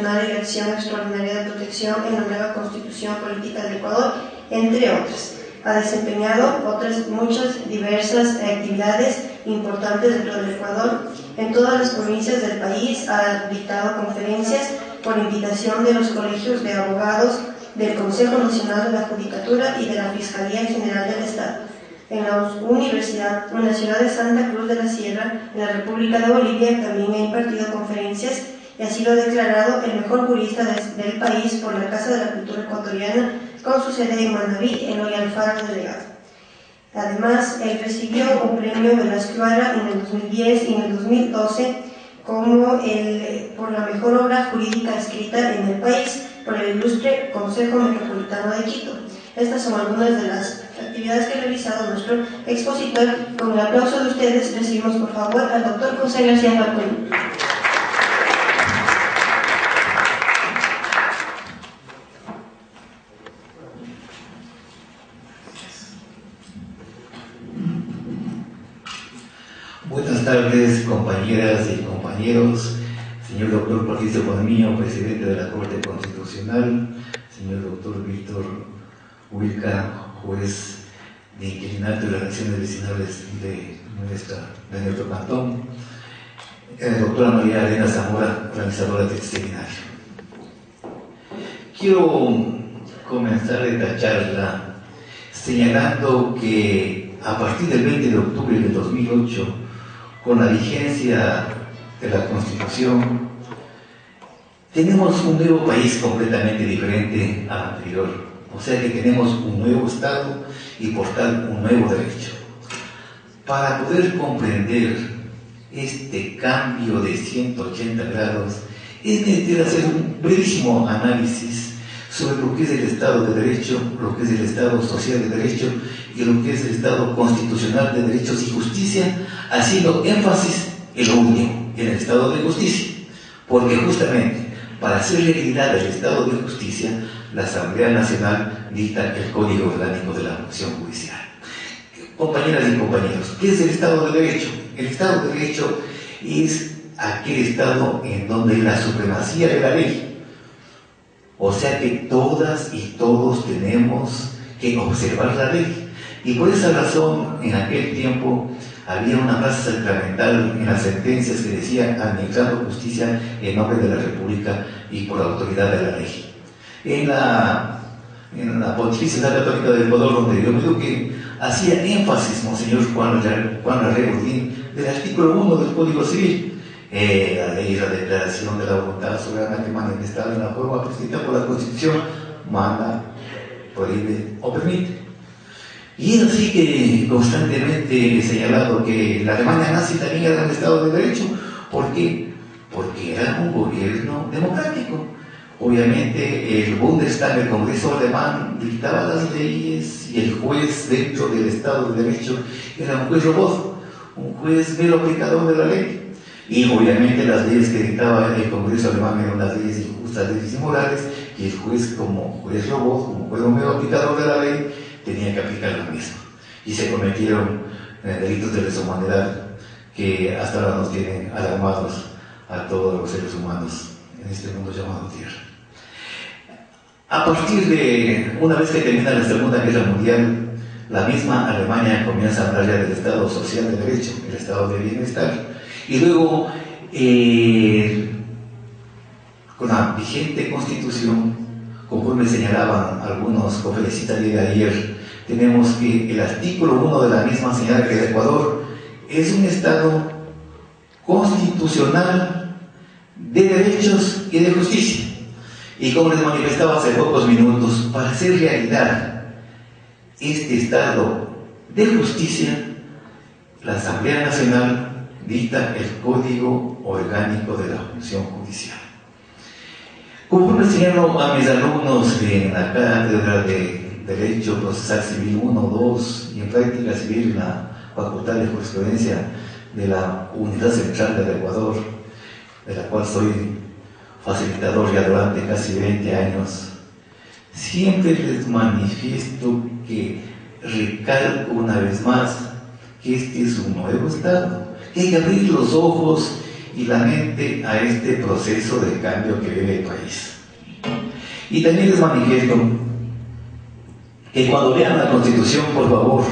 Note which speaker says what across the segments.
Speaker 1: constitucional y la acción extraordinaria de protección en la nueva Constitución Política del Ecuador, entre otras. Ha desempeñado otras muchas diversas actividades importantes dentro del Ecuador. En todas las provincias del país ha dictado conferencias por invitación de los colegios de abogados, del Consejo Nacional de la Judicatura y de la Fiscalía General del Estado. En la universidad, en la ciudad de Santa Cruz de la Sierra, en la República de Bolivia, también ha impartido conferencias y ha sido declarado el mejor jurista del país por la Casa de la Cultura Ecuatoriana, con su sede en Manabí, Eloy Alfaro delegado. Además, él recibió un premio Velázquez Ibarra en el 2010 y en el 2012 como por la mejor obra jurídica escrita en el país por el ilustre Consejo Metropolitano de Quito. Estas son algunas de las actividades que ha realizado nuestro expositor. Con el aplauso de ustedes recibimos por favor al doctor José García Martín.
Speaker 2: Buenas tardes, compañeras y compañeros, señor doctor Patricio Palomino, presidente de la Corte Constitucional, señor doctor Víctor Wilca, juez de inquilinato y relaciones vecinales de nuestro cantón, doctora María Elena Zamora, organizadora de este seminario. Quiero comenzar esta charla señalando que a partir del 20 de octubre de 2008, con la vigencia de la Constitución, tenemos un nuevo país completamente diferente al anterior. O sea que tenemos un nuevo Estado y por tal un nuevo derecho. Para poder comprender este cambio de 180 grados, es necesario hacer un brevísimo análisis sobre lo que es el Estado de Derecho, lo que es el Estado Social de Derecho y lo que es el Estado Constitucional de Derechos y Justicia, haciendo énfasis en lo último, en el Estado de Justicia, porque justamente para hacer realidad el Estado de Justicia, la Asamblea Nacional dicta el Código Orgánico de la Función Judicial. Compañeras y compañeros, ¿qué es el Estado de Derecho? El Estado de Derecho es aquel Estado en donde la supremacía de la ley, o sea que todas y todos tenemos que observar la ley. Y por esa razón, en aquel tiempo, había una frase sacramental en las sentencias que decía: administrando justicia en nombre de la República y por autoridad de la ley. En la Pontificia Universidad Católica del Ecuador, donde yo me eduqué, hacía énfasis Monseñor Juan Larrey Ordín del artículo 1 del Código Civil. La ley es la declaración de la voluntad soberana que manifestada en la forma prescrita por la Constitución manda, prohíbe o permite. Y es así que constantemente he señalado que la Alemania nazi también era un Estado de Derecho. ¿Por qué? Porque era un gobierno democrático. Obviamente el Bundestag, el Congreso alemán, dictaba las leyes y el juez dentro del Estado de Derecho era un juez robot, un juez mero aplicador de la ley. Y obviamente las leyes que dictaba el Congreso alemán eran las leyes injustas, leyes inmorales, y el juez, como juez robot, como juez mero aplicador de la ley, tenía que aplicar la misma. Y se cometieron delitos de lesa humanidad que hasta ahora nos tienen alarmados a todos los seres humanos en este mundo llamado Tierra. A partir de una vez que termina la Segunda Guerra Mundial, la misma Alemania comienza a hablar ya del Estado Social de Derecho, el Estado de Bienestar. Y luego, con la vigente Constitución, conforme señalaban algunos conferencistas de ayer, tenemos que el artículo 1 de la misma señala que el Ecuador es un Estado constitucional de derechos y de justicia. Y como les manifestaba hace pocos minutos, para hacer realidad este Estado de justicia, la Asamblea Nacional dicta el Código Orgánico de la Función Judicial. Conforme señalo a mis alumnos en la cátedra de Derecho Procesal Civil 1, 2 y en Práctica Civil en la Facultad de Jurisprudencia de la Unidad Central del Ecuador, de la cual soy facilitador ya durante casi 20 años, siempre les manifiesto que recalco una vez más que este es un nuevo Estado, que hay que abrir los ojos y la mente a este proceso de cambio que vive el país. Y también les manifiesto que cuando lean la Constitución, por favor,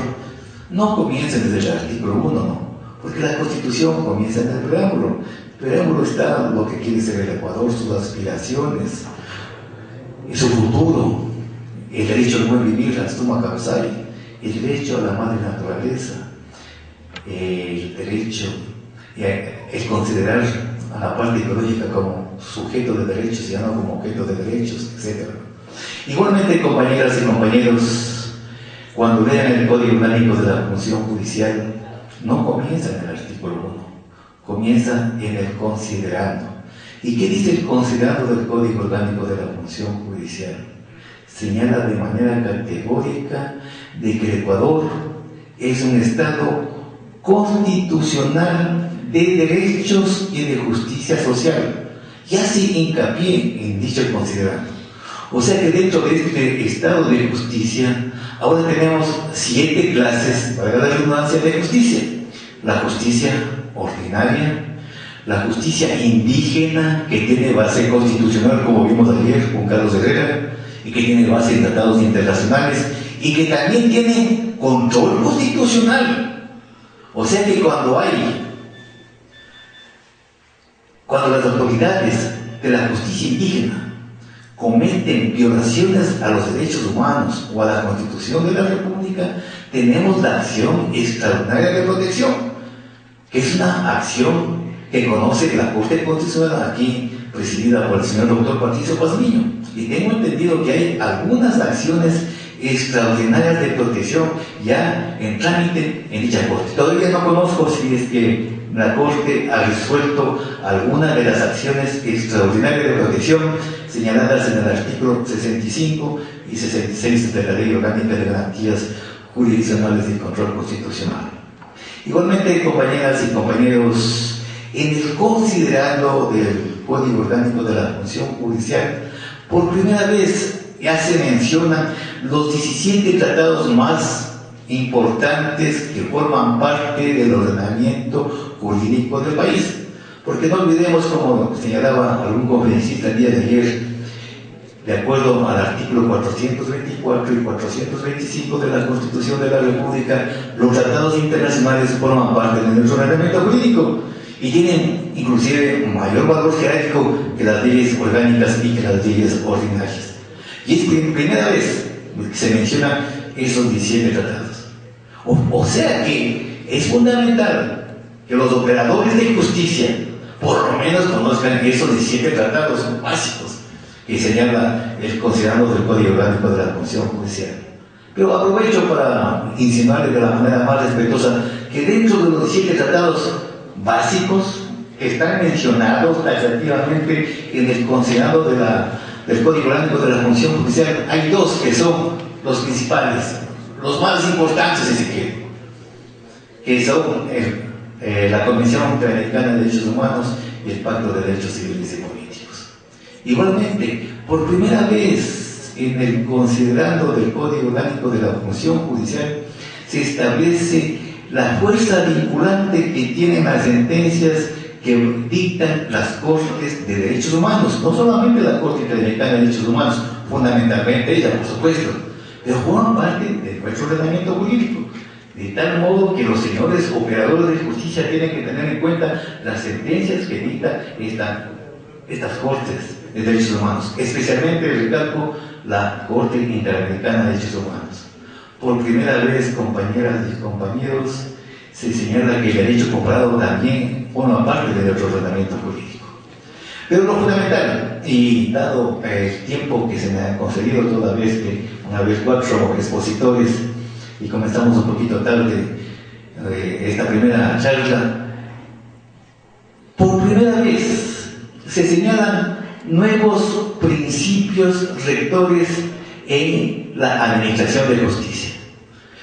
Speaker 2: no comiencen desde el artículo 1, no, porque la Constitución comienza en el preámbulo. El preámbulo está lo que quiere ser el Ecuador, sus aspiraciones, y su futuro, el derecho al buen vivir, la suma causal, el derecho a la madre naturaleza, el derecho, el considerar a la parte ecológica como sujeto de derechos y ya no como objeto de derechos, etc. Igualmente, compañeras y compañeros, cuando lean el Código Orgánico de la Función Judicial, no comienza en el artículo 1, comienza en el considerando. ¿Y qué dice el considerando del Código Orgánico de la Función Judicial? Señala de manera categórica de que el Ecuador es un Estado constitucional de derechos y de justicia social, y hace hincapié en dicho considerando. O sea que dentro de este Estado de justicia, ahora tenemos 7 clases, para la redundancia, de justicia. La justicia ordinaria, la justicia indígena, que tiene base constitucional, como vimos ayer con Carlos Herrera, y que tiene base en tratados internacionales, y que también tiene control constitucional. O sea que cuando las autoridades de la justicia indígena cometen violaciones a los derechos humanos o a la Constitución de la República, tenemos la acción extraordinaria de protección, que es una acción que conoce la Corte Constitucional, aquí presidida por el señor doctor Patricio Pazmiño. Y tengo entendido que hay algunas acciones extraordinarias de protección ya en trámite en dicha Corte. Todavía no conozco si es que la Corte ha resuelto alguna de las acciones extraordinarias de protección señaladas en el artículo 65 y 66 de la Ley Orgánica de Garantías Jurisdiccionales y Control Constitucional. Igualmente, compañeras y compañeros, en el considerando del Código Orgánico de la Función Judicial, por primera vez ya se mencionan los 17 tratados más importantes que forman parte del ordenamiento jurídico del país. Porque no olvidemos, como señalaba algún conferencista el día de ayer, de acuerdo al artículo 424 y 425 de la Constitución de la República, los tratados internacionales forman parte de nuestro ordenamiento jurídico y tienen inclusive mayor valor jerárquico que las leyes orgánicas y que las leyes ordinarias. Y es primera vez que se mencionan esos 17 tratados. O sea que es fundamental que los operadores de justicia por lo menos conozcan esos 17 tratados básicos que señala el considerando del Código Orgánico de la Función Judicial. Pero aprovecho para insinuarles de la manera más respetuosa que dentro de los 17 tratados básicos que están mencionados taxativamente en el considerando del Código Orgánico de la Función Judicial, hay 2 que son los principales, los más importantes, si se quiere, que son la Convención Interamericana de Derechos Humanos y el Pacto de Derechos Civiles y Políticos. Igualmente, por primera vez en el considerando del Código Orgánico de la Función Judicial se establece la fuerza vinculante que tienen las sentencias que dictan las Cortes de Derechos Humanos, no solamente la Corte Interamericana de Derechos Humanos, fundamentalmente ella, por supuesto, pero forman parte de nuestro ordenamiento jurídico, de tal modo que los señores operadores de justicia tienen que tener en cuenta las sentencias que dictan estas Cortes de Derechos Humanos, especialmente, recalco, la Corte Interamericana de Derechos Humanos. Por primera vez, compañeras y compañeros, se señala que el derecho comparado también forma parte de nuestro ordenamiento jurídico. Pero lo fundamental, y dado el tiempo que se me ha concedido, toda vez que una vez 4 expositores y comenzamos un poquito tarde esta primera charla, por primera vez se señalan nuevos principios rectores en la administración de justicia.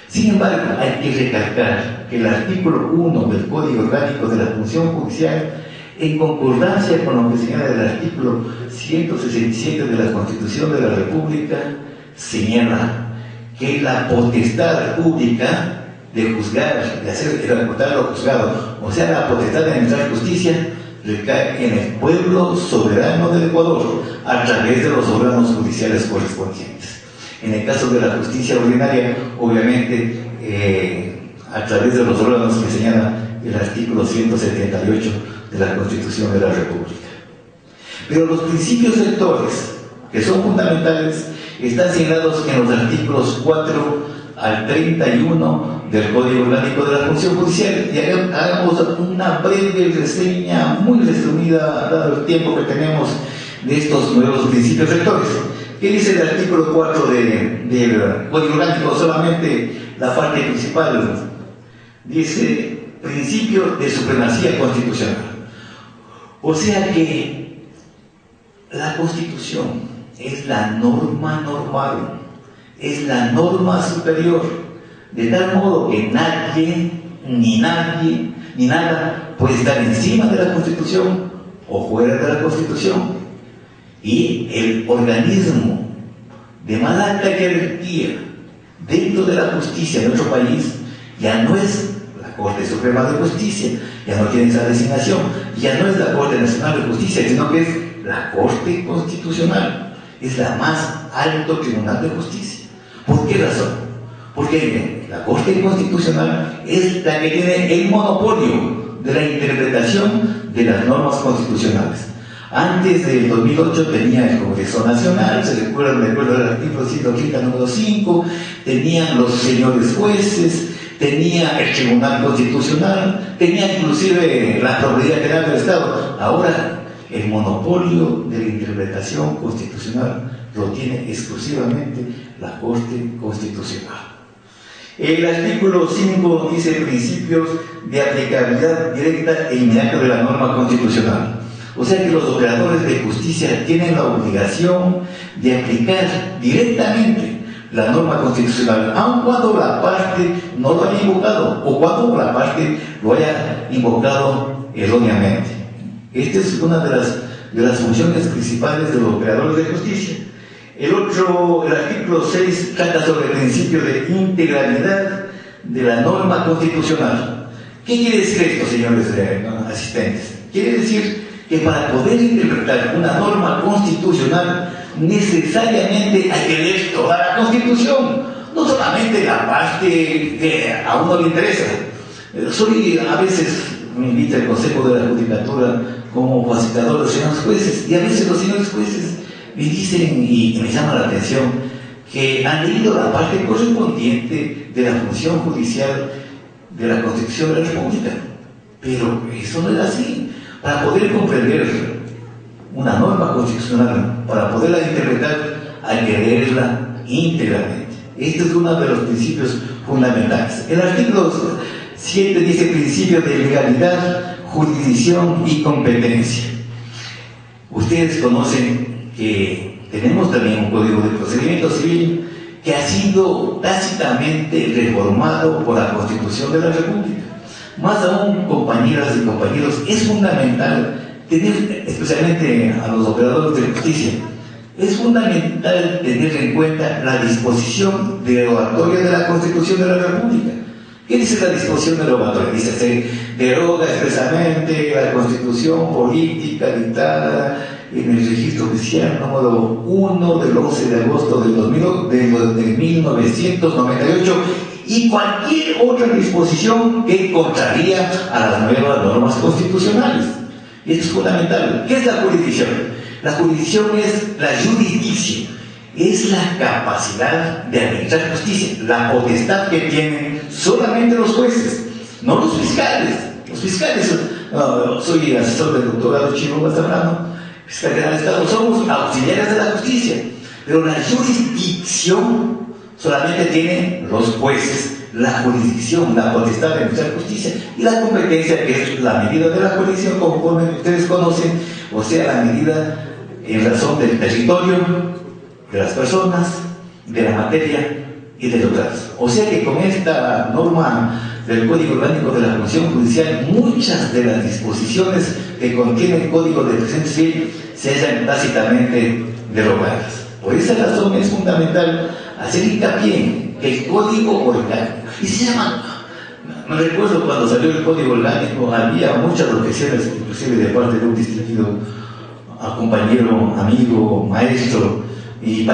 Speaker 2: Sin embargo, hay que recalcar que el artículo 1 del Código Orgánico de la Función Judicial, en concordancia con lo que señala el artículo 167 de la Constitución de la República, señala que la potestad pública de juzgar, de hacer ejecutar lo juzgado, o sea, la potestad de administrar justicia, recae en el pueblo soberano del Ecuador a través de los órganos judiciales correspondientes. En el caso de la justicia ordinaria, obviamente, a través de los órganos que señala el artículo 178 de la Constitución de la República. Pero los principios rectores, que son fundamentales, están señalados en los artículos 4 al 31 del Código Orgánico de la Función Judicial. Y hagamos una breve reseña, muy resumida, dado el tiempo que tenemos, de estos nuevos principios rectores. ¿Qué dice el artículo 4 del Código Orgánico? Solamente la parte principal. Dice principio de supremacía constitucional. O sea que la Constitución es la norma normal, es la norma superior, de tal modo que nadie, ni nada puede estar encima de la Constitución o fuera de la Constitución. Y el organismo de más alta jerarquía dentro de la justicia de nuestro país ya no es la Corte Suprema de Justicia, ya no tiene esa designación, ya no es la Corte Nacional de Justicia, sino que es la Corte Constitucional, es la más alto tribunal de justicia. ¿Por qué razón? Porque la Corte Constitucional es la que tiene el monopolio de la interpretación de las normas constitucionales. Antes del 2008 tenía el Congreso Nacional, se recuerdan, de acuerdo al artículo 130, número 5, tenían los señores jueces, tenía el Tribunal Constitucional, tenía inclusive la Procuraduría General del Estado. Ahora el monopolio de la interpretación constitucional lo tiene exclusivamente la Corte Constitucional. El artículo 5 dice principios de aplicabilidad directa e inmediata de la norma constitucional. O sea que los operadores de justicia tienen la obligación de aplicar directamente la norma constitucional, aun cuando la parte no lo haya invocado o cuando la parte lo haya invocado erróneamente. Esta es una de las funciones principales de los operadores de justicia. El artículo 6 trata sobre el principio de integralidad de la norma constitucional. ¿Qué quiere decir esto, señores asistentes? Quiere decir que para poder interpretar una norma constitucional necesariamente hay que leer toda la Constitución, no solamente la parte que a uno le interesa. A veces me invita el Consejo de la Judicatura como facilitador de los señores jueces, y a veces los señores jueces me dicen, y me llama la atención, que han leído la parte correspondiente de la función judicial de la Constitución de la República. Pero eso no es así. Para poder comprender una norma constitucional, para poderla interpretar, hay que leerla íntegramente. Este es uno de los principios fundamentales. El artículo 7 dice principio de legalidad, jurisdicción y competencia. Ustedes conocen que tenemos también un Código de Procedimiento Civil que ha sido tácitamente reformado por la Constitución de la República. Más aún, compañeras y compañeros, es fundamental tener, especialmente a los operadores de justicia, es fundamental tener en cuenta la disposición derogatoria de la Constitución de la República. ¿Qué dice la disposición derogatoria? Dice, se deroga expresamente la Constitución política dictada en el registro oficial número 1 del 11 de agosto del 1998 y cualquier otra disposición que contraría a las nuevas normas constitucionales. Y esto es fundamental. ¿Qué es la jurisdicción? La jurisdicción es la jurisdicción, es la capacidad de administrar justicia, la potestad que tienen solamente los jueces, no los fiscales. Los fiscales, soy asesor del doctorado Chivo Zambrano, fiscal general del Estado, somos auxiliares de la justicia, pero la jurisdicción solamente tienen los jueces, la jurisdicción, la potestad de administrar justicia, y la competencia, que es la medida de la jurisdicción, conforme ustedes conocen, o sea, la medida en razón del territorio, de las personas, de la materia y de los datos. O sea que con esta norma del Código Orgánico de la Función Judicial, muchas de las disposiciones que contiene el Código de Procedimiento Civil se hallan tácitamente derogadas. Por esa razón es fundamental hacer hincapié en el Código Orgánico, y se llama Me recuerdo cuando salió el Código Orgánico, había muchas objeciones, inclusive de parte de un distinguido compañero, amigo, maestro, y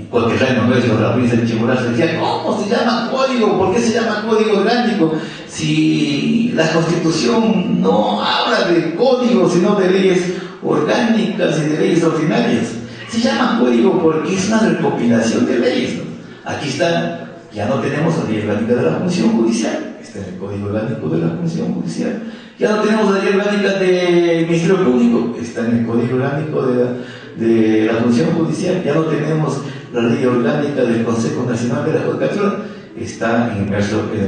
Speaker 2: cualquier nuestro, la provincia de Chimborazo, decía, ¿cómo se llama código? ¿Por qué se llama Código Orgánico? Si la Constitución no habla de código, sino de leyes orgánicas y de leyes ordinarias. Se llama código porque es una recopilación de leyes, ¿no? Aquí está. Ya no tenemos la ley orgánica de la función judicial, está en el Código Orgánico de la función judicial. Ya no tenemos la ley orgánica del Ministerio Público, está en el Código Orgánico de la función judicial. Ya no tenemos la ley orgánica del Consejo Nacional de la Judicatura, está inmerso en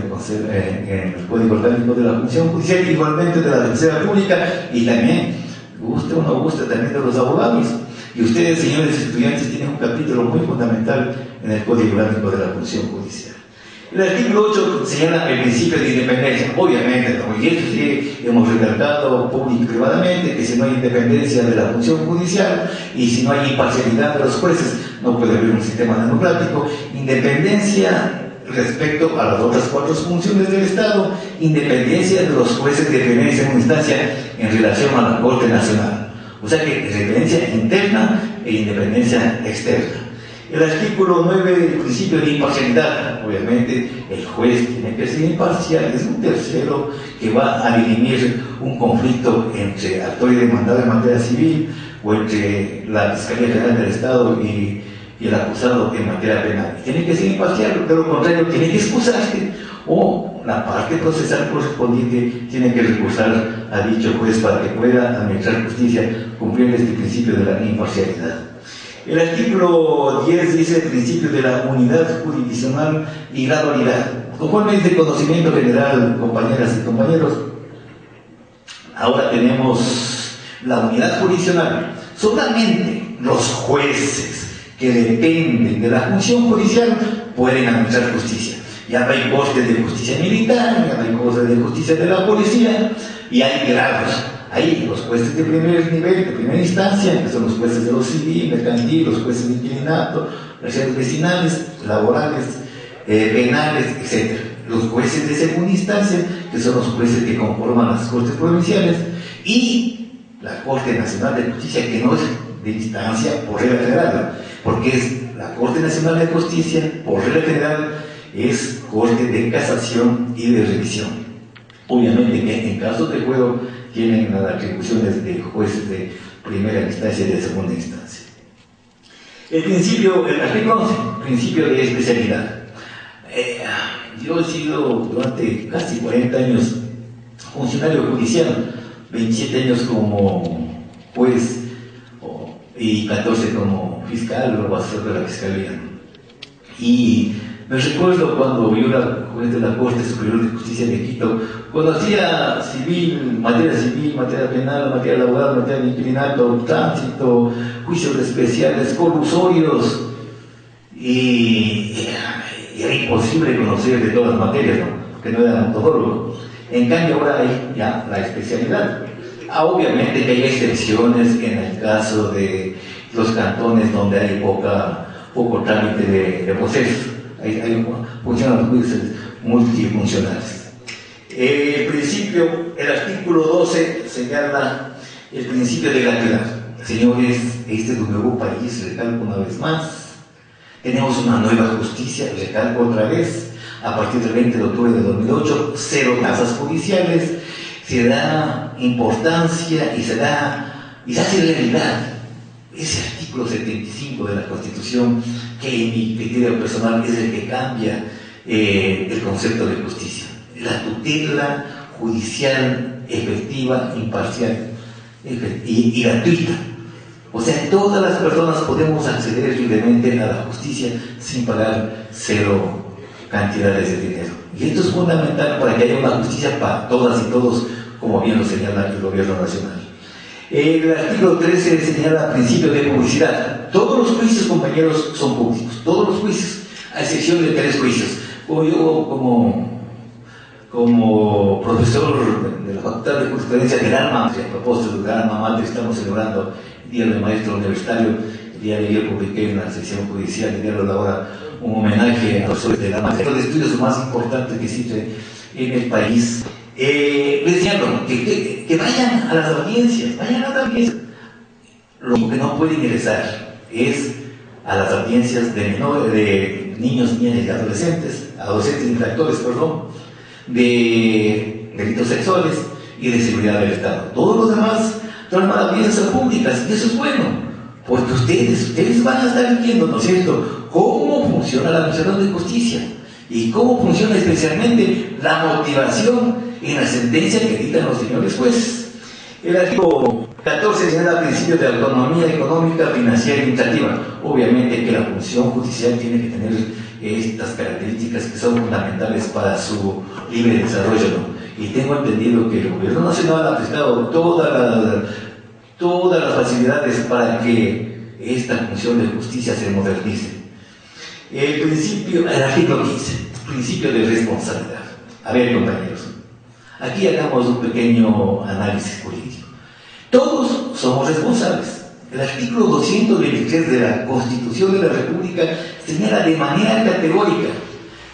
Speaker 2: el Código Orgánico de la función judicial, igualmente de la defensa pública, y también, guste o no guste, también de los abogados. Y ustedes, señores estudiantes, tienen un capítulo muy fundamental en el Código Orgánico de la función judicial. El artículo 8 señala el principio de independencia. Obviamente, y esto sí hemos recalcado público y privadamente, que si no hay independencia de la función judicial y si no hay imparcialidad de los jueces, no puede haber un sistema democrático. Independencia respecto a las otras 4 funciones del Estado, independencia de los jueces de primera y segunda instancia en relación a la Corte Nacional. O sea que independencia interna e independencia externa. El artículo 9 del principio de imparcialidad, obviamente el juez tiene que ser imparcial, es un tercero que va a dirimir un conflicto entre actor y demandado en materia civil o entre la Fiscalía General del Estado y el acusado en materia penal. Tiene que ser imparcial, de lo contrario tiene que excusarse o la parte procesal correspondiente tiene que recursar a dicho juez para que pueda administrar justicia cumpliendo este principio de la imparcialidad. El artículo 10 dice el principio de la unidad jurisdiccional y gradualidad. Conforme es de conocimiento general, compañeras y compañeros, ahora tenemos la unidad jurisdiccional. Solamente los jueces que dependen de la función judicial pueden administrar justicia. Ya no hay cortes de justicia militar, ya no hay cortes de justicia de la policía, y hay grados. Hay los jueces de primer nivel, de primera instancia, que son los jueces de lo civil, mercantil, los jueces de inquilinato, relaciones vecinales, laborales, penales, etc. Los jueces de segunda instancia, que son los jueces que conforman las cortes provinciales, y la Corte Nacional de Justicia, que no es de instancia por regla general, porque es la Corte Nacional de Justicia, por regla general, es corte de casación y de revisión. Obviamente que en casos de juego tienen las atribuciones de jueces de primera instancia y de segunda instancia. El artículo 11, principio de especialidad. Yo he sido durante casi 40 años funcionario judicial, 27 años como juez y 14 como fiscal o asesor de la fiscalía. Y me recuerdo cuando yo era juez de la Corte Superior de Justicia de Quito, conocía civil, materia penal, materia laboral, materia de inquilinato, tránsito, juicios especiales, colusorios, y era imposible conocer de todas las materias, ¿no? Porque no era ontodólogo. En cambio ahora hay ya la especialidad. Obviamente que hay excepciones en el caso de los cantones donde hay poco trámite de procesos. Funcionan los juicios multifuncionales. El artículo 12 señala el principio de gratuidad. Señores, este es un nuevo país, recalco una vez más. Tenemos una nueva justicia, recalco otra vez, a partir del 20 de octubre de 2008, 0 tasas judiciales, se da importancia y se hace realidad ese artículo 75 de la Constitución, que en mi criterio personal es el que cambia el concepto de justicia. La tutela judicial efectiva, imparcial y gratuita. O sea, todas las personas podemos acceder libremente a la justicia sin pagar 0 cantidades de dinero. Y esto es fundamental para que haya una justicia para todas y todos, como bien lo señala el Gobierno Nacional. El artículo 13 señala principio de publicidad. Todos los juicios, compañeros, son públicos. Todos los juicios, a excepción de 3 juicios. Yo, como profesor de la Facultad de Jurisprudencia del Alma, a propósito del Alma Mater, estamos celebrando el Día del Maestro Universitario. El día de ayer publiqué en la sección judicial de Diario La Hora un homenaje a los profesores del Alma Mater, uno de los estudios más importantes que existe en el país. Les decía que vayan a las audiencias, vayan a las audiencias. Lo que no pueden ingresar es a las audiencias de niños, niñas y adolescentes infractores, de delitos sexuales y de seguridad del Estado. Todos los demás son audiencias públicas, y eso es bueno, porque ustedes van a estar viendo, ¿no es cierto?, cómo funciona la Administración de Justicia y cómo funciona especialmente la motivación en la sentencia que dictan los señores jueces. El artículo 14 señala principios de autonomía económica, financiera y administrativa. Obviamente que la función judicial tiene que tener estas características que son fundamentales para su libre desarrollo, ¿no? Y tengo entendido que el Gobierno Nacional ha prestado todas las facilidades para que esta función de justicia se modernice. El artículo 15, principio de responsabilidad. A ver, compañeros, aquí hagamos un pequeño análisis político. Todos somos responsables. El artículo 223 de la Constitución de la República señala de manera categórica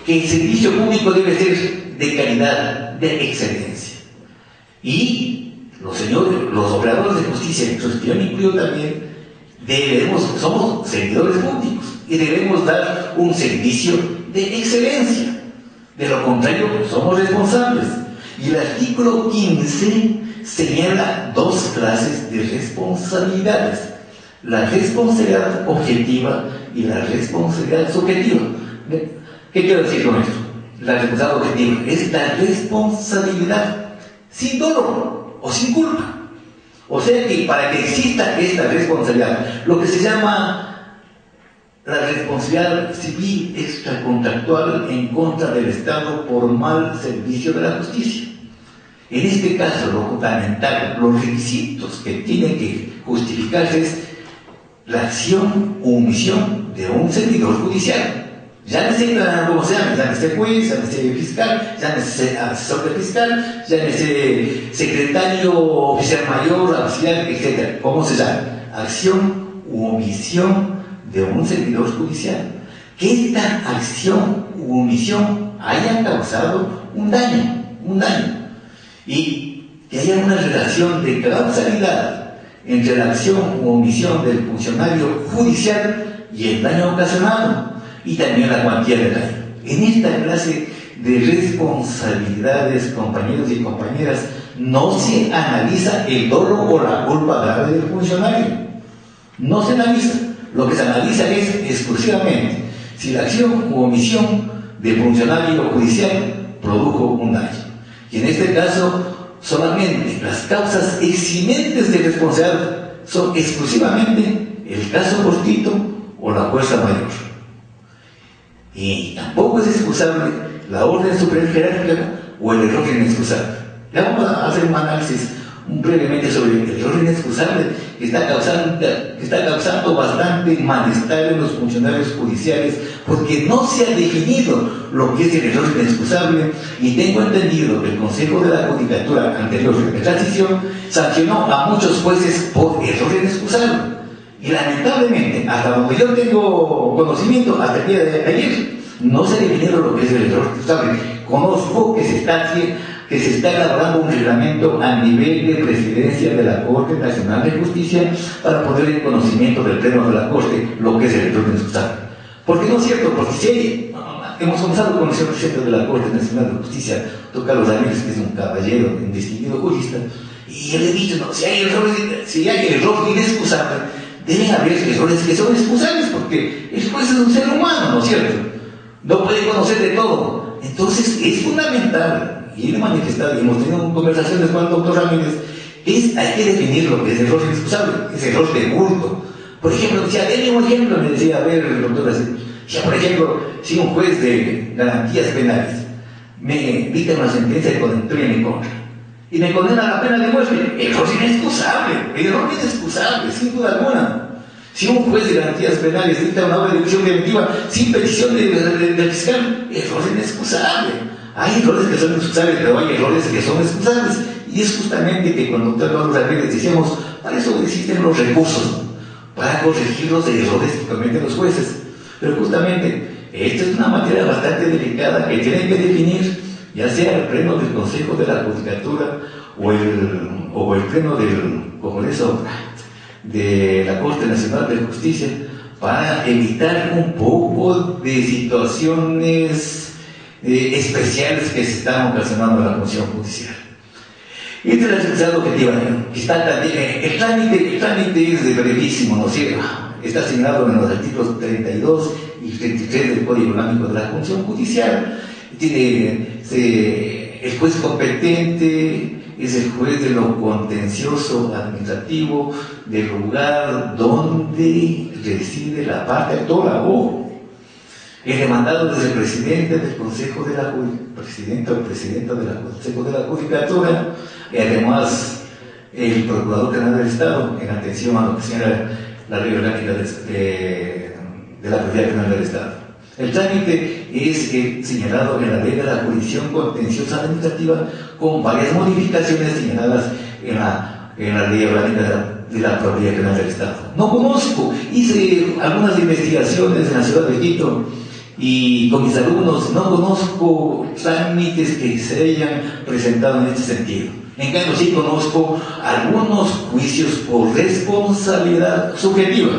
Speaker 2: que el servicio público debe ser de calidad, de excelencia. Y los operadores de justicia, en su gestión incluido también, somos servidores públicos y debemos dar un servicio de excelencia. De lo contrario, somos responsables. Y el artículo 15 señala dos clases de responsabilidades: la responsabilidad objetiva y la responsabilidad subjetiva. ¿Qué quiero decir con esto? La responsabilidad objetiva es la responsabilidad sin dolor o sin culpa. O sea que para que exista esta responsabilidad, lo que se llama la responsabilidad civil extracontractual en contra del Estado por mal servicio de la justicia. En este caso, lo fundamental, los requisitos que tienen que justificarse es la acción o omisión de un servidor judicial. Llámese como se llame, llámese juez, llámese fiscal, llámese asesor de fiscal, llámese secretario, oficial mayor, auxiliar, etc. ¿Cómo se llama? Acción u omisión de un servidor judicial. Que esta acción u omisión haya causado un daño. Y que haya una relación de causalidad entre la acción u omisión del funcionario judicial y el daño ocasionado, y también la cuantía del daño. En esta clase de responsabilidades, compañeros y compañeras, no se analiza el dolo o la culpa grave del funcionario. No se analiza. Lo que se analiza es exclusivamente si la acción u omisión del funcionario judicial produjo un daño. Y en este caso, solamente las causas eximentes de responsabilidad son exclusivamente el caso fortuito o la fuerza mayor. Y tampoco es excusable la orden superior jerárquica o el error inexcusable. Ya vamos a hacer un análisis brevemente sobre el error inexcusable que está causando bastante malestar en los funcionarios judiciales, porque no se ha definido lo que es el error inexcusable, y tengo entendido que el Consejo de la Judicatura anterior de transición sancionó a muchos jueces por error inexcusable. Y lamentablemente, hasta donde yo tengo conocimiento, hasta el día de ayer, no se ha definido lo que es el error inexcusable. Conozco que se está elaborando un reglamento a nivel de presidencia de la Corte Nacional de Justicia para poner en conocimiento del Pleno de la Corte lo que es el error inexcusable. ¿Por qué no es cierto? Porque si hemos comenzado con el señor presidente de la Corte Nacional de Justicia, don Carlos Ramírez, que es un caballero, un distinguido jurista, y él le he dicho, no, si hay error inexcusable, deben haber errores que son excusables, porque el juez es un ser humano, ¿no es cierto? No puede conocer de todo. Entonces es fundamental, y él ha manifestado, y hemos tenido conversaciones con el doctor Ramírez, hay que definir lo que es error inexcusable, es error de bulto. Por ejemplo, decía, denme un ejemplo, me decía, a ver, el doctor, decía, por ejemplo, si un juez de garantías penales me dicta una sentencia de condena en mi contra y me condena a la pena de muerte, error inexcusable, sin duda alguna. Si un juez de garantías penales dicta una orden de prisión preventiva sin petición del fiscal, error inexcusable. Hay errores que son inexcusables, pero hay errores que son excusables. Y es justamente que cuando el doctor Carlos Ramírez decíamos, para eso existen los recursos, para corregir los errores que cometen los jueces. Pero justamente, esta es una materia bastante delicada que tienen que definir, ya sea el pleno del Consejo de la Judicatura o el pleno del Congreso de la Corte Nacional de Justicia, para evitar un poco de situaciones especiales que se están ocasionando en la función judicial. Esta es la necesidad objetiva. El trámite es brevísimo, ¿no es cierto? Está asignado en los artículos 32 y 33 del Código Orgánico de la Función Judicial. El juez competente es el juez de lo contencioso administrativo del lugar donde reside la parte actora. El demandado es el presidente del Consejo de la Presidenta o Presidenta del Consejo de la Judicatura, y además el Procurador General del Estado, en atención a lo que señala la ley orgánica de la Procuraduría General del Estado. El trámite es señalado en la ley de la jurisdicción contenciosa administrativa, con varias modificaciones señaladas en la ley orgánica de la Procuraduría General del Estado. No conozco, hice algunas investigaciones en la ciudad de Quito y con mis alumnos no conozco trámites que se hayan presentado en este sentido. En cambio, sí conozco algunos juicios por responsabilidad subjetiva.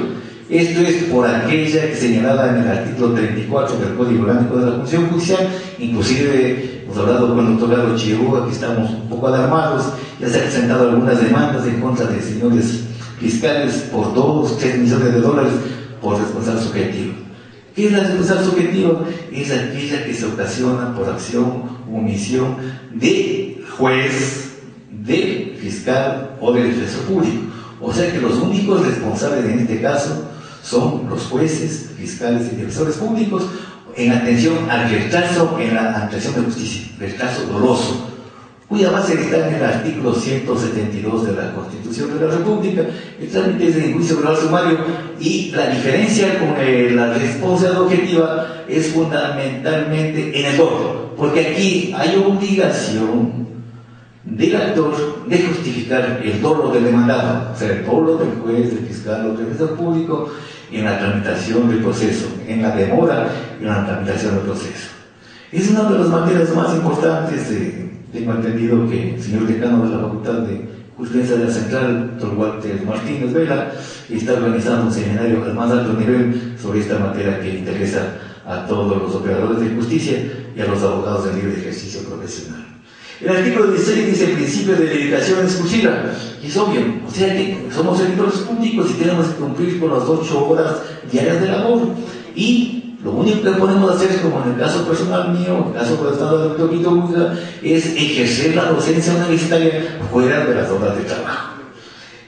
Speaker 2: Esto es por aquella que señalada en el artículo 34 del Código Orgánico de la Función Judicial. Inclusive hemos hablado con el doctor Galo Chirúa, que estamos un poco alarmados. Ya se han presentado algunas demandas en contra de señores fiscales por 2-3 millones de dólares por responsabilidad subjetiva. ¿Qué es la responsabilidad subjetiva? Es aquella que se ocasiona por acción o omisión de juez, del fiscal o del defensor público. O sea que los únicos responsables en este caso son los jueces, fiscales y defensores públicos, en atención al retraso en la administración de justicia, retraso doloso, cuya base está en el artículo 172 de la Constitución de la República. El trámite es de juicio verbal sumario, y la diferencia con la responsabilidad objetiva es fundamentalmente en el dolo, porque aquí hay obligación del actor de justificar el dolo del demandado, o sea, el dolo del juez, del fiscal o del defensor público en la tramitación del proceso, en la demora y en la tramitación del proceso. Es una de las materias más importantes. Tengo entendido que el señor decano de la Facultad de Jurisprudencia de la Central, Dr. Walter Martínez Vela, está organizando un seminario al más alto nivel sobre esta materia que interesa a todos los operadores de justicia y a los abogados de libre ejercicio profesional. El artículo 16 dice el principio de dedicación exclusiva, y es obvio, o sea que somos servidores públicos y tenemos que cumplir con las 8 horas diarias de labor, y lo único que podemos hacer, como en el caso personal mío, en el caso personal del doctor Quito Musa, es ejercer la docencia universitaria fuera de las horas de trabajo.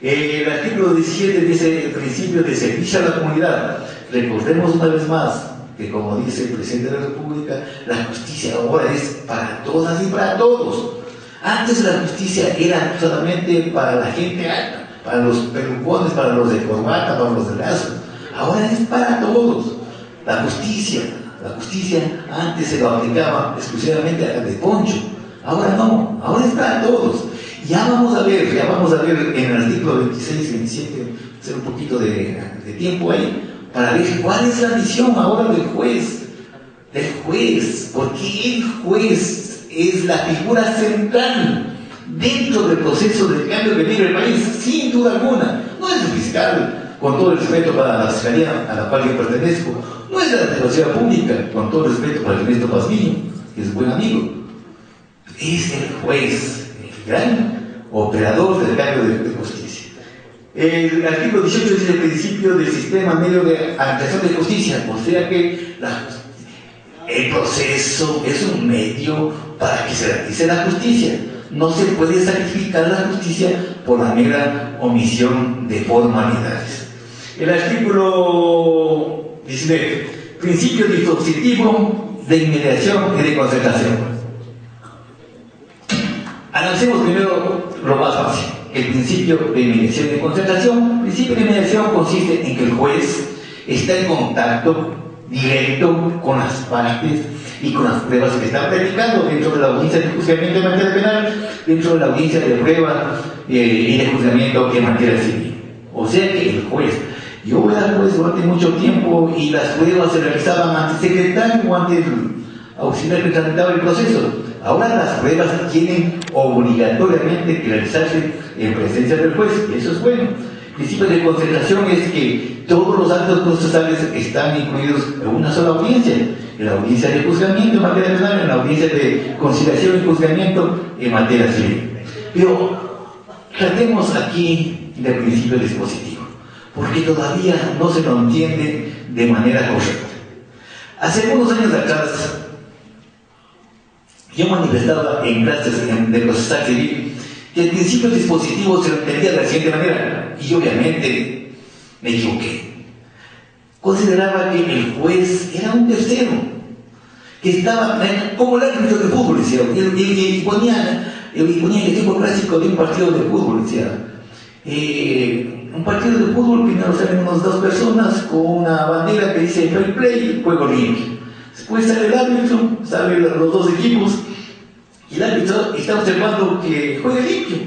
Speaker 2: El artículo 17 dice el principio de servicio a la comunidad. Recordemos una vez más que, como dice el presidente de la República, la justicia ahora es para todas y para todos. Antes la justicia era solamente para la gente alta, para los pelucones, para los de corbata, para los de lazo. Ahora es para todos. La justicia antes se lo aplicaba exclusivamente a de poncho. Ahora no, ahora es para todos. Ya vamos a ver en el artículo 26 y 27, hacer un poquito de tiempo ahí, para ver cuál es la misión ahora del juez, porque el juez es la figura central dentro del proceso de cambio que vive el país, sin duda alguna. No es el fiscal, con todo el respeto para la fiscalía a la cual yo pertenezco, no es la Defensoría Pública, con todo el respeto para el Ernesto Pazmiño, que es buen amigo. Es el juez, el gran operador del cambio de justicia. El artículo 18 dice el principio del sistema medio de administración de justicia, o sea que el proceso es un medio para que se realice la justicia. No se puede sacrificar la justicia por la mera omisión de formalidades. El artículo 19, principio dispositivo de inmediación y de concertación. Analicemos primero lo más fácil. El principio de inmediación y de concertación. El principio de inmediación consiste en que el juez está en contacto directo con las partes y con las pruebas que están practicando dentro de la audiencia de juzgamiento en materia penal, dentro de la audiencia de prueba y de juzgamiento en materia civil. O sea que el juez, yo era juez durante mucho tiempo y las pruebas se realizaban ante el secretario o ante el auxiliar que tramitaba el proceso. Ahora las pruebas tienen obligatoriamente que realizarse en presencia del juez, y eso es bueno. El principio de concentración es que todos los actos procesales están incluidos en una sola audiencia, en la audiencia de juzgamiento en materia penal, en la audiencia de conciliación y juzgamiento en materia civil. Pero tratemos aquí del principio dispositivo, porque todavía no se lo entiende de manera correcta. Hace algunos años atrás, yo manifestaba en clases de procesal civil que el principio dispositivo se lo entendía de la siguiente manera, y obviamente me equivoqué. Consideraba que el juez era un tercero, que estaba como el árbitro de fútbol, decía, y ponía el ejemplo clásico de un partido de fútbol, decía. Un partido de fútbol, primero salen unas dos personas con una bandera que dice fair play, juego limpio. Después sale el árbitro, salen los dos equipos, y el árbitro está observando que juegue limpio,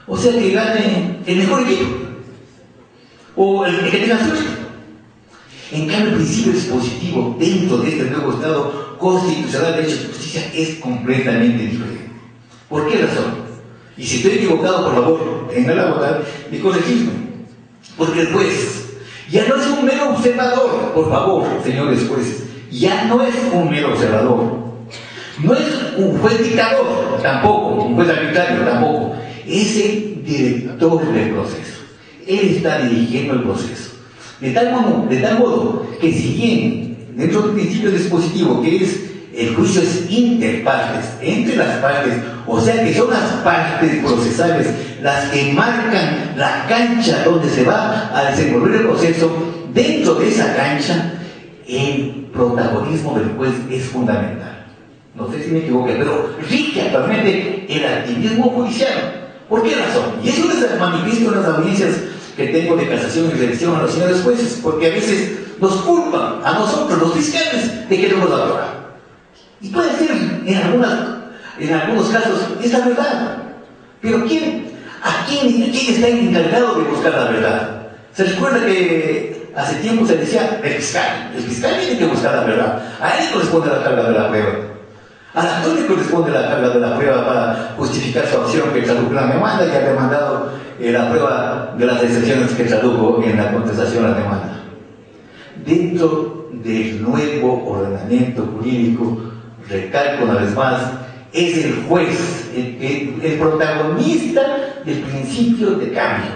Speaker 2: o sea que gane el mejor equipo, o el que tenga suerte. En cambio, el principio dispositivo dentro de este nuevo Estado constitucional de derechos y justicia es completamente diferente. ¿Por qué razón? Y si estoy equivocado, por favor, en la abogada, de corregirme. Porque el juez ya no es un mero observador, por favor, señores jueces, ya no es un mero observador. No es un juez dictador, tampoco, un juez arbitrario, tampoco. Es el director del proceso. Él está dirigiendo el proceso. De tal modo que si bien dentro del principio dispositivo, que es el juicio es interpartes, entre las partes, o sea que son las partes procesales las que marcan la cancha donde se va a desenvolver el proceso, dentro de esa cancha el protagonismo del juez es fundamental. No sé si me equivoqué, pero rige actualmente el activismo judicial. ¿Por qué razón? Y eso les manifiesto en las audiencias que tengo de casación y revisión a los señores jueces, porque a veces nos culpan a nosotros, los fiscales, de que no nos aprueban. Y puede ser, en algunos casos, es la verdad. Pero ¿quién está encargado de buscar la verdad? Se recuerda que hace tiempo se decía, el fiscal tiene que buscar la verdad. A él le corresponde la carga de la prueba. Al actor le corresponde la carga de la prueba para justificar su acción que tradujo la demanda y ha demandado la prueba de las excepciones que tradujo en la contestación a la demanda. Dentro del nuevo ordenamiento jurídico, recalco una vez más, es el juez, el protagonista del principio de cambio.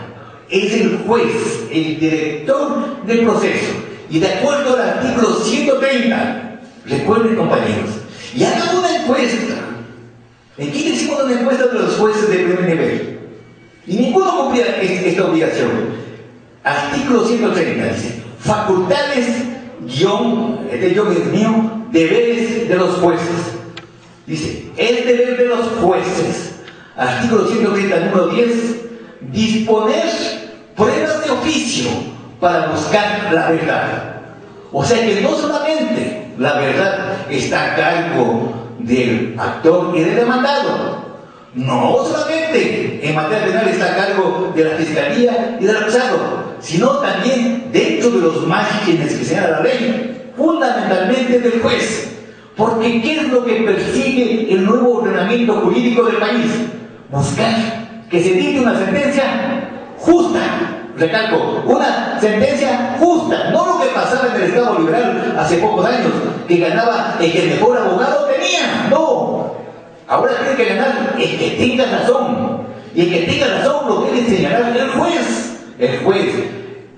Speaker 2: Es el juez, el director del proceso. Y de acuerdo al artículo 130, recuerden compañeros, y hagan una encuesta. ¿En qué hicimos una encuesta de los jueces de primer nivel? Y ninguno cumplía esta obligación. Artículo 130 dice, facultades, este guión es mío, deberes de los jueces. Dice, el deber de los jueces, artículo 130, número 10, disponer pruebas de oficio para buscar la verdad. O sea que no solamente la verdad está a cargo del actor y del demandado, no solamente en materia penal está a cargo de la fiscalía y del acusado, sino también dentro de los márgenes que señala la ley, fundamentalmente del juez. Porque ¿qué es lo que persigue el nuevo ordenamiento jurídico del país? Buscar que se dicte una sentencia justa. Recalco, una sentencia justa, no lo que pasaba en el Estado liberal hace pocos años, que ganaba el que mejor abogado tenía. No, ahora tiene que ganar el que tenga razón, y el que tenga razón lo debe señalar el juez,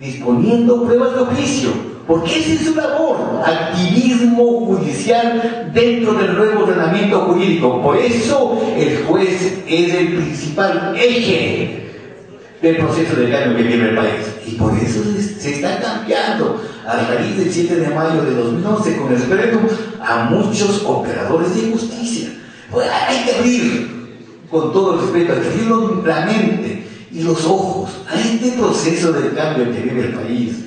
Speaker 2: disponiendo pruebas de oficio, porque esa es su labor, activismo judicial dentro del nuevo ordenamiento jurídico. Por eso el juez es el principal eje del proceso de cambio que vive el país. Y por eso se está cambiando a raíz del 7 de mayo de 2011 con el referéndum a muchos operadores de justicia. Pues hay que abrir, con todo el respeto, hay que abrir la mente y los ojos a este proceso de cambio que vive el país.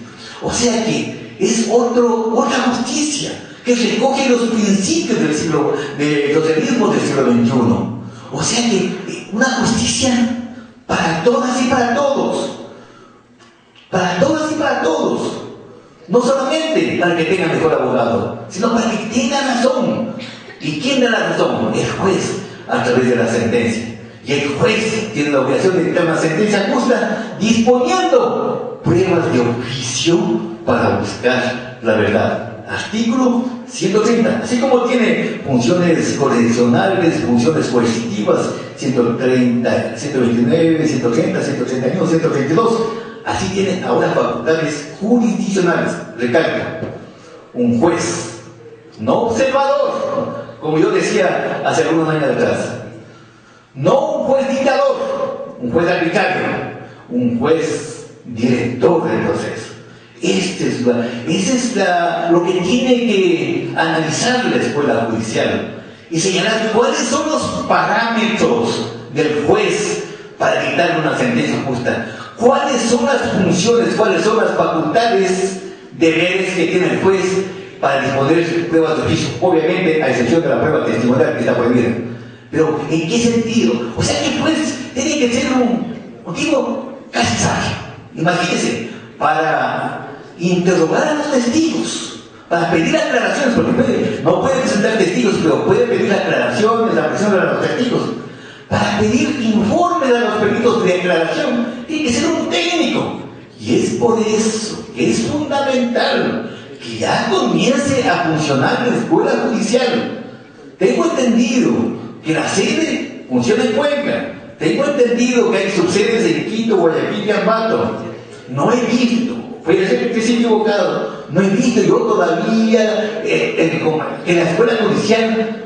Speaker 2: O sea que es otra justicia que recoge los principios de los socialismos del siglo XXI. O sea que una justicia para todas y para todos. Para todas y para todos. No solamente para que tenga mejor abogado, sino para que tenga razón. Y ¿Y quién da la razón? El juez, a través de la sentencia. Y el juez tiene la obligación de dictar una sentencia justa, disponiendo pruebas de oficio para buscar la verdad. Artículo 130. Así como tiene funciones correccionales, funciones coercitivas, 130, 129, 130, 131, 132, así tiene ahora facultades jurisdiccionales. Recalca, un juez, no observador, como yo decía hace algunos años atrás, no un juez dictador, un juez arbitrario, un juez director del proceso. Lo que tiene que analizar la escuela judicial y señalar cuáles son los parámetros del juez para dictar una sentencia justa, cuáles son las funciones, cuáles son las facultades, deberes que tiene el juez para disponer pruebas de oficio, obviamente a excepción de la prueba testimonial que está prohibida. Pero ¿en qué sentido? O sea que el juez tiene que ser un tipo casi sabio, imagínense, para interrogar a los testigos, para pedir aclaraciones, porque no puede presentar testigos, pero puede pedir aclaraciones, la presión de los testigos, para pedir informes a los peritos de declaración. Tiene que ser un técnico, y es por eso que es fundamental que ya comience a funcionar la escuela judicial. Tengo entendido que la sede funciona en Cuenca, tengo entendido que hay subsedes en Quito, Guayaquil y Ambato. No he visto, puede ser que esté equivocado, no he visto yo todavía que la escuela judicial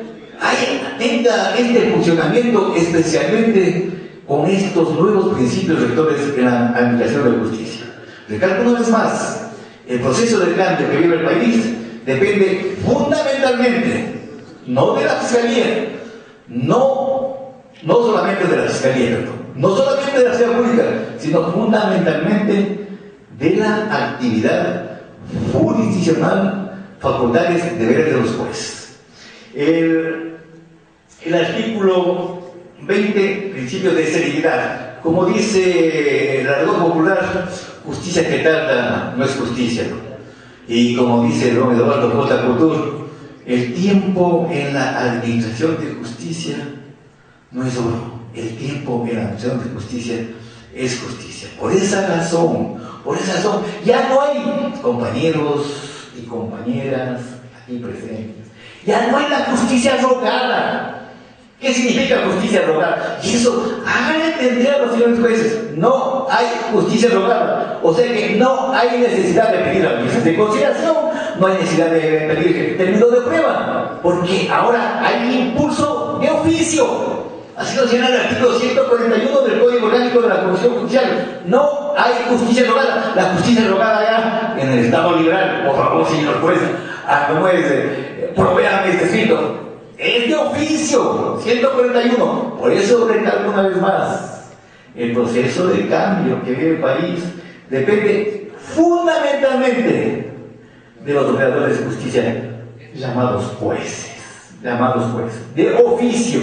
Speaker 2: tenga este funcionamiento, especialmente con estos nuevos principios rectores en la administración de la justicia. Recalco una vez más, el proceso de cambio que vive el país depende fundamentalmente, no de la Fiscalía, no solamente de la Fiscalía, no solamente de la Fiscalía Pública, sino fundamentalmente de la actividad jurisdiccional, facultades, deberes de los jueces. El artículo 20, principio de celeridad. Como dice el argot popular, justicia que tarda no es justicia. Y como dice don Eduardo J. Couture, el tiempo en la administración de justicia no es oro. El tiempo en la administración de justicia es justicia. Por esa razón, ya no hay compañeros y compañeras aquí presentes. Ya no hay la justicia rogada. ¿Qué significa justicia rogada? Y eso, hagan entender a los señores jueces, no hay justicia rogada. O sea que no hay necesidad de pedir audiencias de conciliación, no hay necesidad de pedir término de prueba, porque ahora hay impulso de oficio. Así lo señala el artículo 141 del Código Orgánico de la Comisión Judicial. No hay justicia rogada. La justicia rogada ya en el Estado liberal, por favor, señor juez, ¿cómo es? Provéame este escrito. Es de oficio, 141. Por eso recalco una vez más, el proceso de cambio que vive el país depende fundamentalmente de los operadores de justicia llamados jueces, de oficio,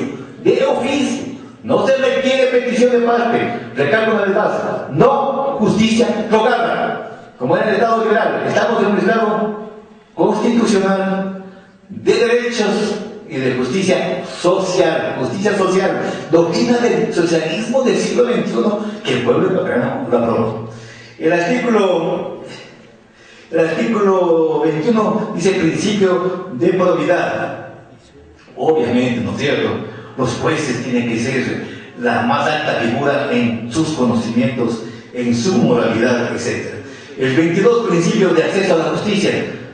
Speaker 2: no se requiere petición de parte, recalco una vez más, no justicia rogada, como en el Estado liberal. Estamos en un Estado constitucional de derechos y de justicia social, doctrina del socialismo del siglo XXI que el pueblo ecuatoriano lo aprobó. El artículo 21 dice el principio de probidad. Obviamente, ¿no es cierto? Los jueces tienen que ser la más alta figura en sus conocimientos, en su moralidad, etc. El 22, principio de acceso a la justicia.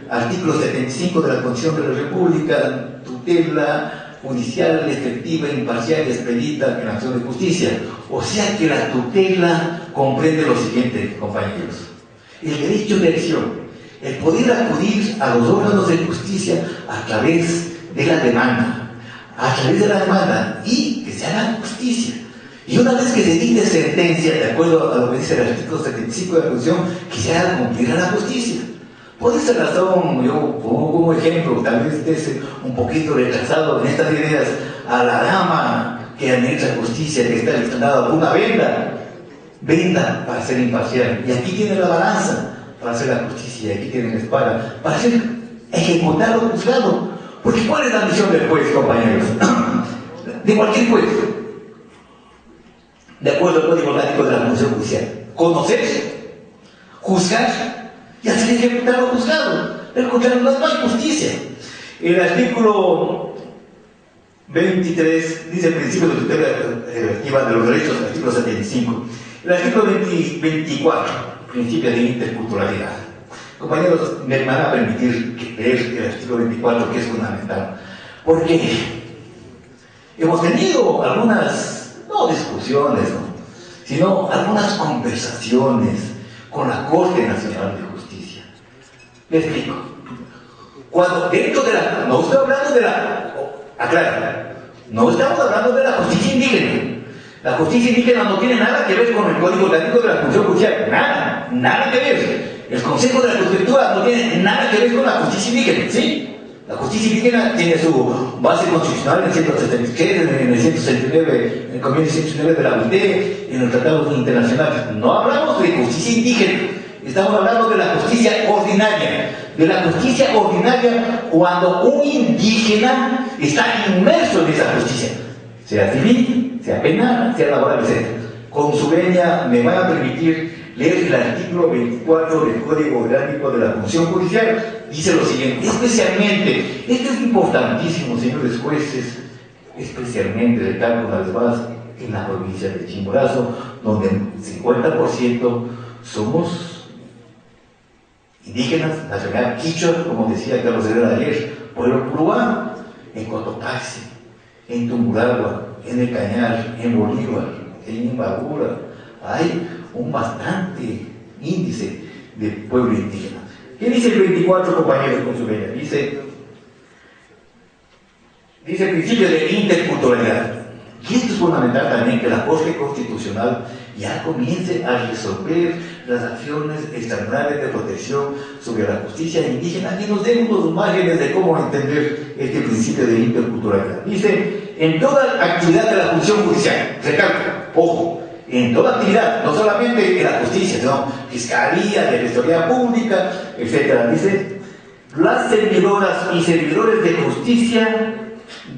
Speaker 2: Artículo 75 de la Constitución de la República, tutela judicial efectiva, imparcial y expedita en la acción de justicia. O sea que la tutela comprende lo siguiente, compañeros: el derecho de elección, el poder acudir a los órganos de justicia a través de la demanda, y que se haga justicia. Y una vez que se dicte sentencia, de acuerdo a lo que dice el artículo 75 de la Constitución, que se haga cumplir a la justicia. Por esa razón, yo pongo como ejemplo, tal vez esté un poquito retrasado en estas ideas, a la dama que administra justicia, que está destinada por una venda para ser imparcial. Y aquí tiene la balanza para hacer la justicia, y aquí tiene la espada para ser ejecutado, juzgado. Porque ¿cuál es la misión del juez, compañeros? De cualquier juez, de acuerdo al Código Orgánico de la Función Judicial: conocer, juzgar y hacer ejecutar lo juzgado. Del contrario, no hay justicia. El artículo 23 dice: principio de tutela efectiva de los derechos, artículo 75. El artículo 24, principio de interculturalidad. Compañeros, me van a permitir leer el artículo 24, que es fundamental, porque hemos tenido algunas, no discusiones, sino algunas conversaciones con la Corte Nacional de Justicia. Me explico. Cuando dentro de la, no estoy hablando de la, aclaro, no estamos hablando de la justicia indígena. La justicia indígena no tiene nada que ver con el Código Orgánico de la Función Judicial, nada que ver. El Consejo de la Judicatura no tiene nada que ver con la justicia indígena, ¿sí? La justicia indígena tiene su base constitucional en el 173, en el 169, en el Convenio 169 de la OIT, en los tratados internacionales. No hablamos de justicia indígena, estamos hablando de la justicia ordinaria. De la justicia ordinaria cuando un indígena está inmerso en esa justicia, sea civil, sea penal, sea laboral, etc. Con su venia me van a permitir leer el artículo 24 del Código Orgánico de la Función Judicial. Dice lo siguiente: especialmente, esto es importantísimo, señores jueces, especialmente de tal una vez más en la provincia de Chimborazo, donde el 50% somos indígenas, nacional quichua, como decía Carlos Herrera ayer, pueblo peruano, en Cotopaxi, en Tungurahua, en El Cañar, en Bolívar, en Imbabura, hay un bastante índice de pueblo indígena. ¿Qué dice el 24, compañeros, con su venia? Dice el principio de interculturalidad. Y esto es fundamental también, que la Corte Constitucional ya comience a resolver las acciones extraordinarias de protección sobre la justicia indígena y nos den unos márgenes de cómo entender este principio de interculturalidad. Dice: en toda actividad de la función judicial, recalco, ojo, en toda actividad, no solamente en la justicia, sino fiscalía, defensoría pública, etc. Dice: las servidoras y servidores de justicia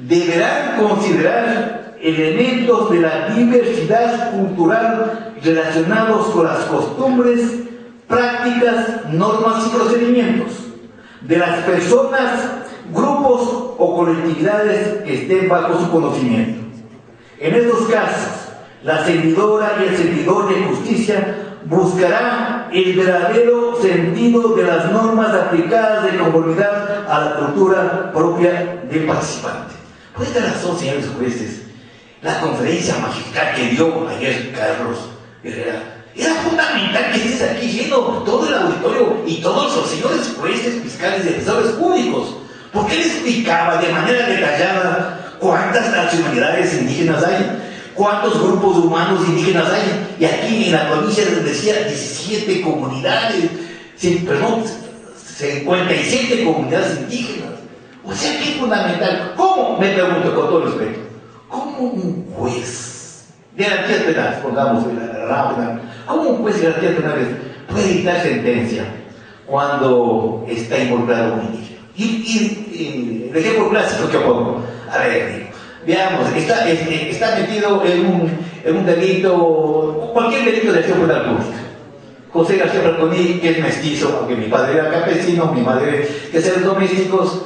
Speaker 2: deberán considerar elementos de la diversidad cultural relacionados con las costumbres, prácticas, normas y procedimientos de las personas, grupos o colectividades que estén bajo su conocimiento. En estos casos, la servidora y el servidor de justicia buscarán el verdadero sentido de las normas aplicadas de conformidad a la cultura propia del participante. Por esta razón, señores jueces, la conferencia magistral que dio ayer Carlos Herrera, era fundamental que estés aquí lleno todo el auditorio y todos los señores jueces, fiscales y defensores públicos, porque él explicaba de manera detallada cuántas nacionalidades indígenas hay, cuántos grupos humanos indígenas hay, y aquí en la provincia decía 17 comunidades, 57 comunidades indígenas. O sea que es fundamental. ¿Cómo? Me pregunto con todo respeto, ¿cómo un juez de garantías penales, pongamos la rama penal, cómo un juez de garantías penales puede dictar sentencia cuando está involucrado un indígena? Y el ejemplo clásico que pongo, a ver, veamos, está metido en un delito, cualquier delito de acción penal pública. José García Falconi, que es mestizo, aunque mi padre era campesino, mi madre que es de domésticos,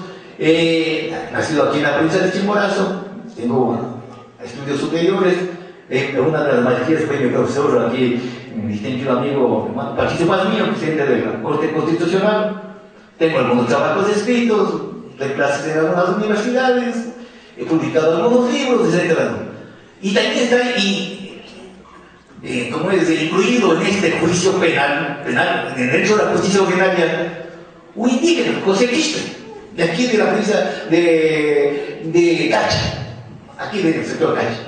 Speaker 2: nacido aquí en la provincia de Chimborazo, tengo estudios superiores, una de las maestrías fue mi profesor aquí, mi distinguido amigo Patricio Paz mío, presidente de la Corte Constitucional. Tengo algunos trabajos escritos, de clases en algunas universidades, he publicado algunos libros, etc. Y también está incluido en este juicio penal, en el derecho de la justicia ordinaria, un indígena, José Quispe, de aquí de la provincia de Cacha, aquí del sector Cacha.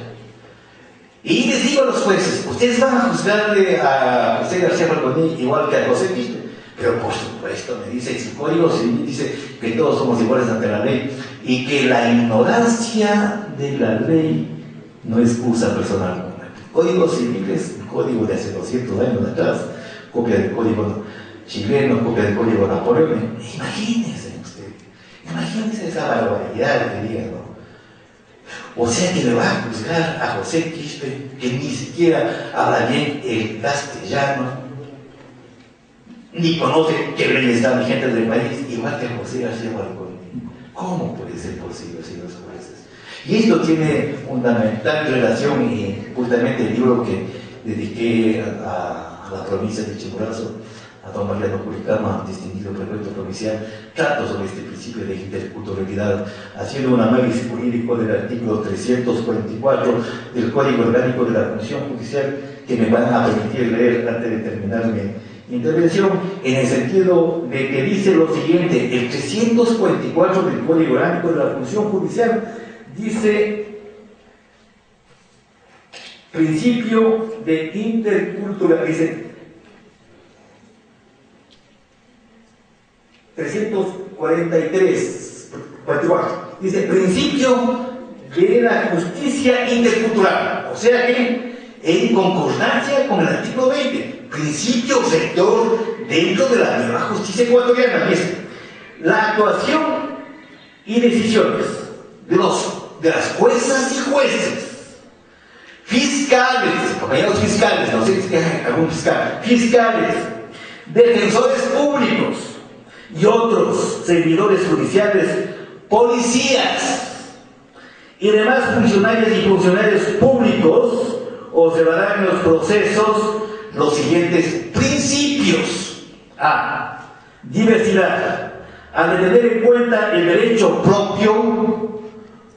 Speaker 2: Y les digo a los jueces: ustedes van a juzgarle a José García Falconi igual que a José Quispe. Pero por supuesto, me dice, el Código Civil dice que todos somos iguales ante la ley y que la ignorancia de la ley no excusa personal alguna. El Código Civil es un código de hace 200 años atrás, copia del Código chileno, copia del Código Napoleón. Imagínense usted. Imagínense esa barbaridad que digan, ¿no? O sea que le va a juzgar a José Quispe, que ni siquiera habla bien el castellano, ni conoce qué leyes están vigentes del país, igual que José García Falcón. ¿Cómo puede ser posible, señores jueces? Y esto tiene fundamental relación, y justamente el libro que dediqué a la provincia de Chimborazo, a don Mariano Curicama, distinguido prefecto provincial, trato sobre este principio de interculturalidad, haciendo un análisis jurídico del artículo 344 del Código Orgánico de la Función Judicial, que me van a permitir leer antes de terminar mi intervención, en el sentido de que dice lo siguiente: el 344 del Código Orgánico de la Función Judicial dice: principio de interculturalidad, dice 343, 44, dice principio de la justicia intercultural, o sea que en concordancia con el artículo 20, principio rector dentro de la nueva justicia ecuatoriana, dice: la actuación y decisiones de las juezas y jueces, fiscales, compañeros fiscales, no sé si hay algún fiscal, fiscales, defensores públicos y otros servidores judiciales, policías y demás funcionarios y funcionarios públicos observarán en los procesos los siguientes principios. A. Diversidad. Al tener en cuenta el derecho propio,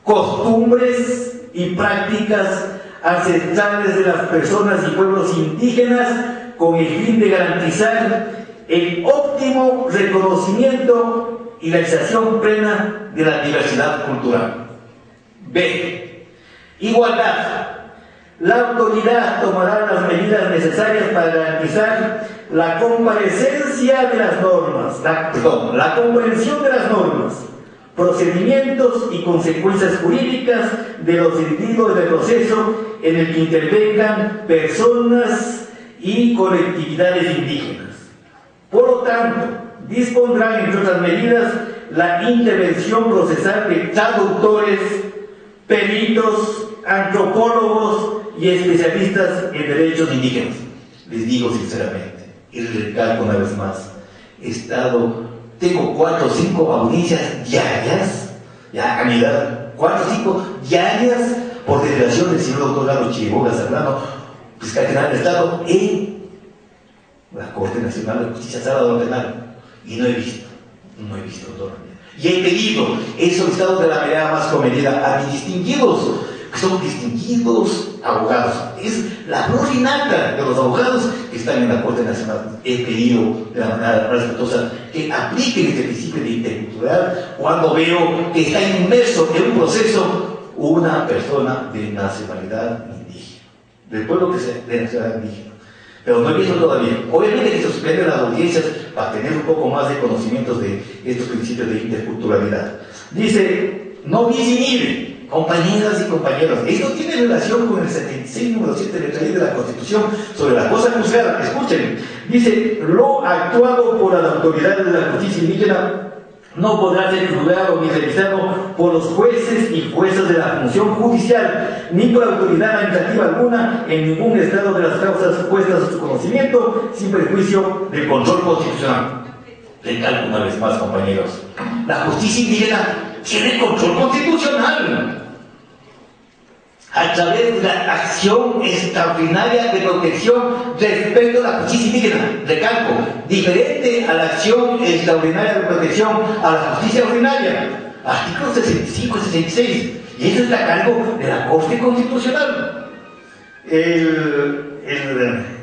Speaker 2: costumbres y prácticas ancestrales de las personas y pueblos indígenas, con el fin de garantizar el óptimo reconocimiento y la realización plena de la diversidad cultural. B. Igualdad. La autoridad tomará las medidas necesarias para garantizar la comparecencia de las normas, la comprensión de las normas, procedimientos y consecuencias jurídicas de los individuos del proceso en el que intervengan personas y colectividades indígenas. Por lo tanto, dispondrán, entre otras medidas, la intervención procesal de traductores, peritos, antropólogos y especialistas en derechos indígenas. Les digo sinceramente, y les recalco una vez más, tengo 4 o 5 audiencias diarias, ya a mi edad, 4 o 5 diarias, por delegación del señor doctor Lalo Chiriboga Serrano, fiscal general del Estado, en la Corte Nacional de Justicia Sábado Penal, y no he visto, doctor. Y he pedido, he solicitado de la manera más comedida a mis distinguidos, que son distinguidos abogados, es la florinata de los abogados que están en la Corte Nacional. He pedido de la manera respetuosa que apliquen este principio de interculturalidad cuando veo que está inmerso en un proceso una persona de nacionalidad indígena, del pueblo que sea de nacionalidad indígena. Pero no he visto todavía. Obviamente que se suspenden las audiencias para tener un poco más de conocimientos de estos principios de interculturalidad. Dice: no disinhibe. Compañeras y compañeros, esto tiene relación con el 76, número 7 de la ley de la Constitución sobre la cosa juzgada. Escuchen, dice: lo actuado por las autoridades de la justicia indígena no podrá ser juzgado ni revisado por los jueces y juezas de la función judicial, ni por autoridad administrativa alguna en ningún estado de las causas puestas a su conocimiento, sin perjuicio del control constitucional. Recalco una vez más, compañeros, la justicia indígena tiene control constitucional a través de la acción extraordinaria de protección respecto a la justicia indígena. Recalco, diferente a la acción extraordinaria de protección a la justicia ordinaria, artículos 65 y 66, y eso está a cargo de la Corte Constitucional.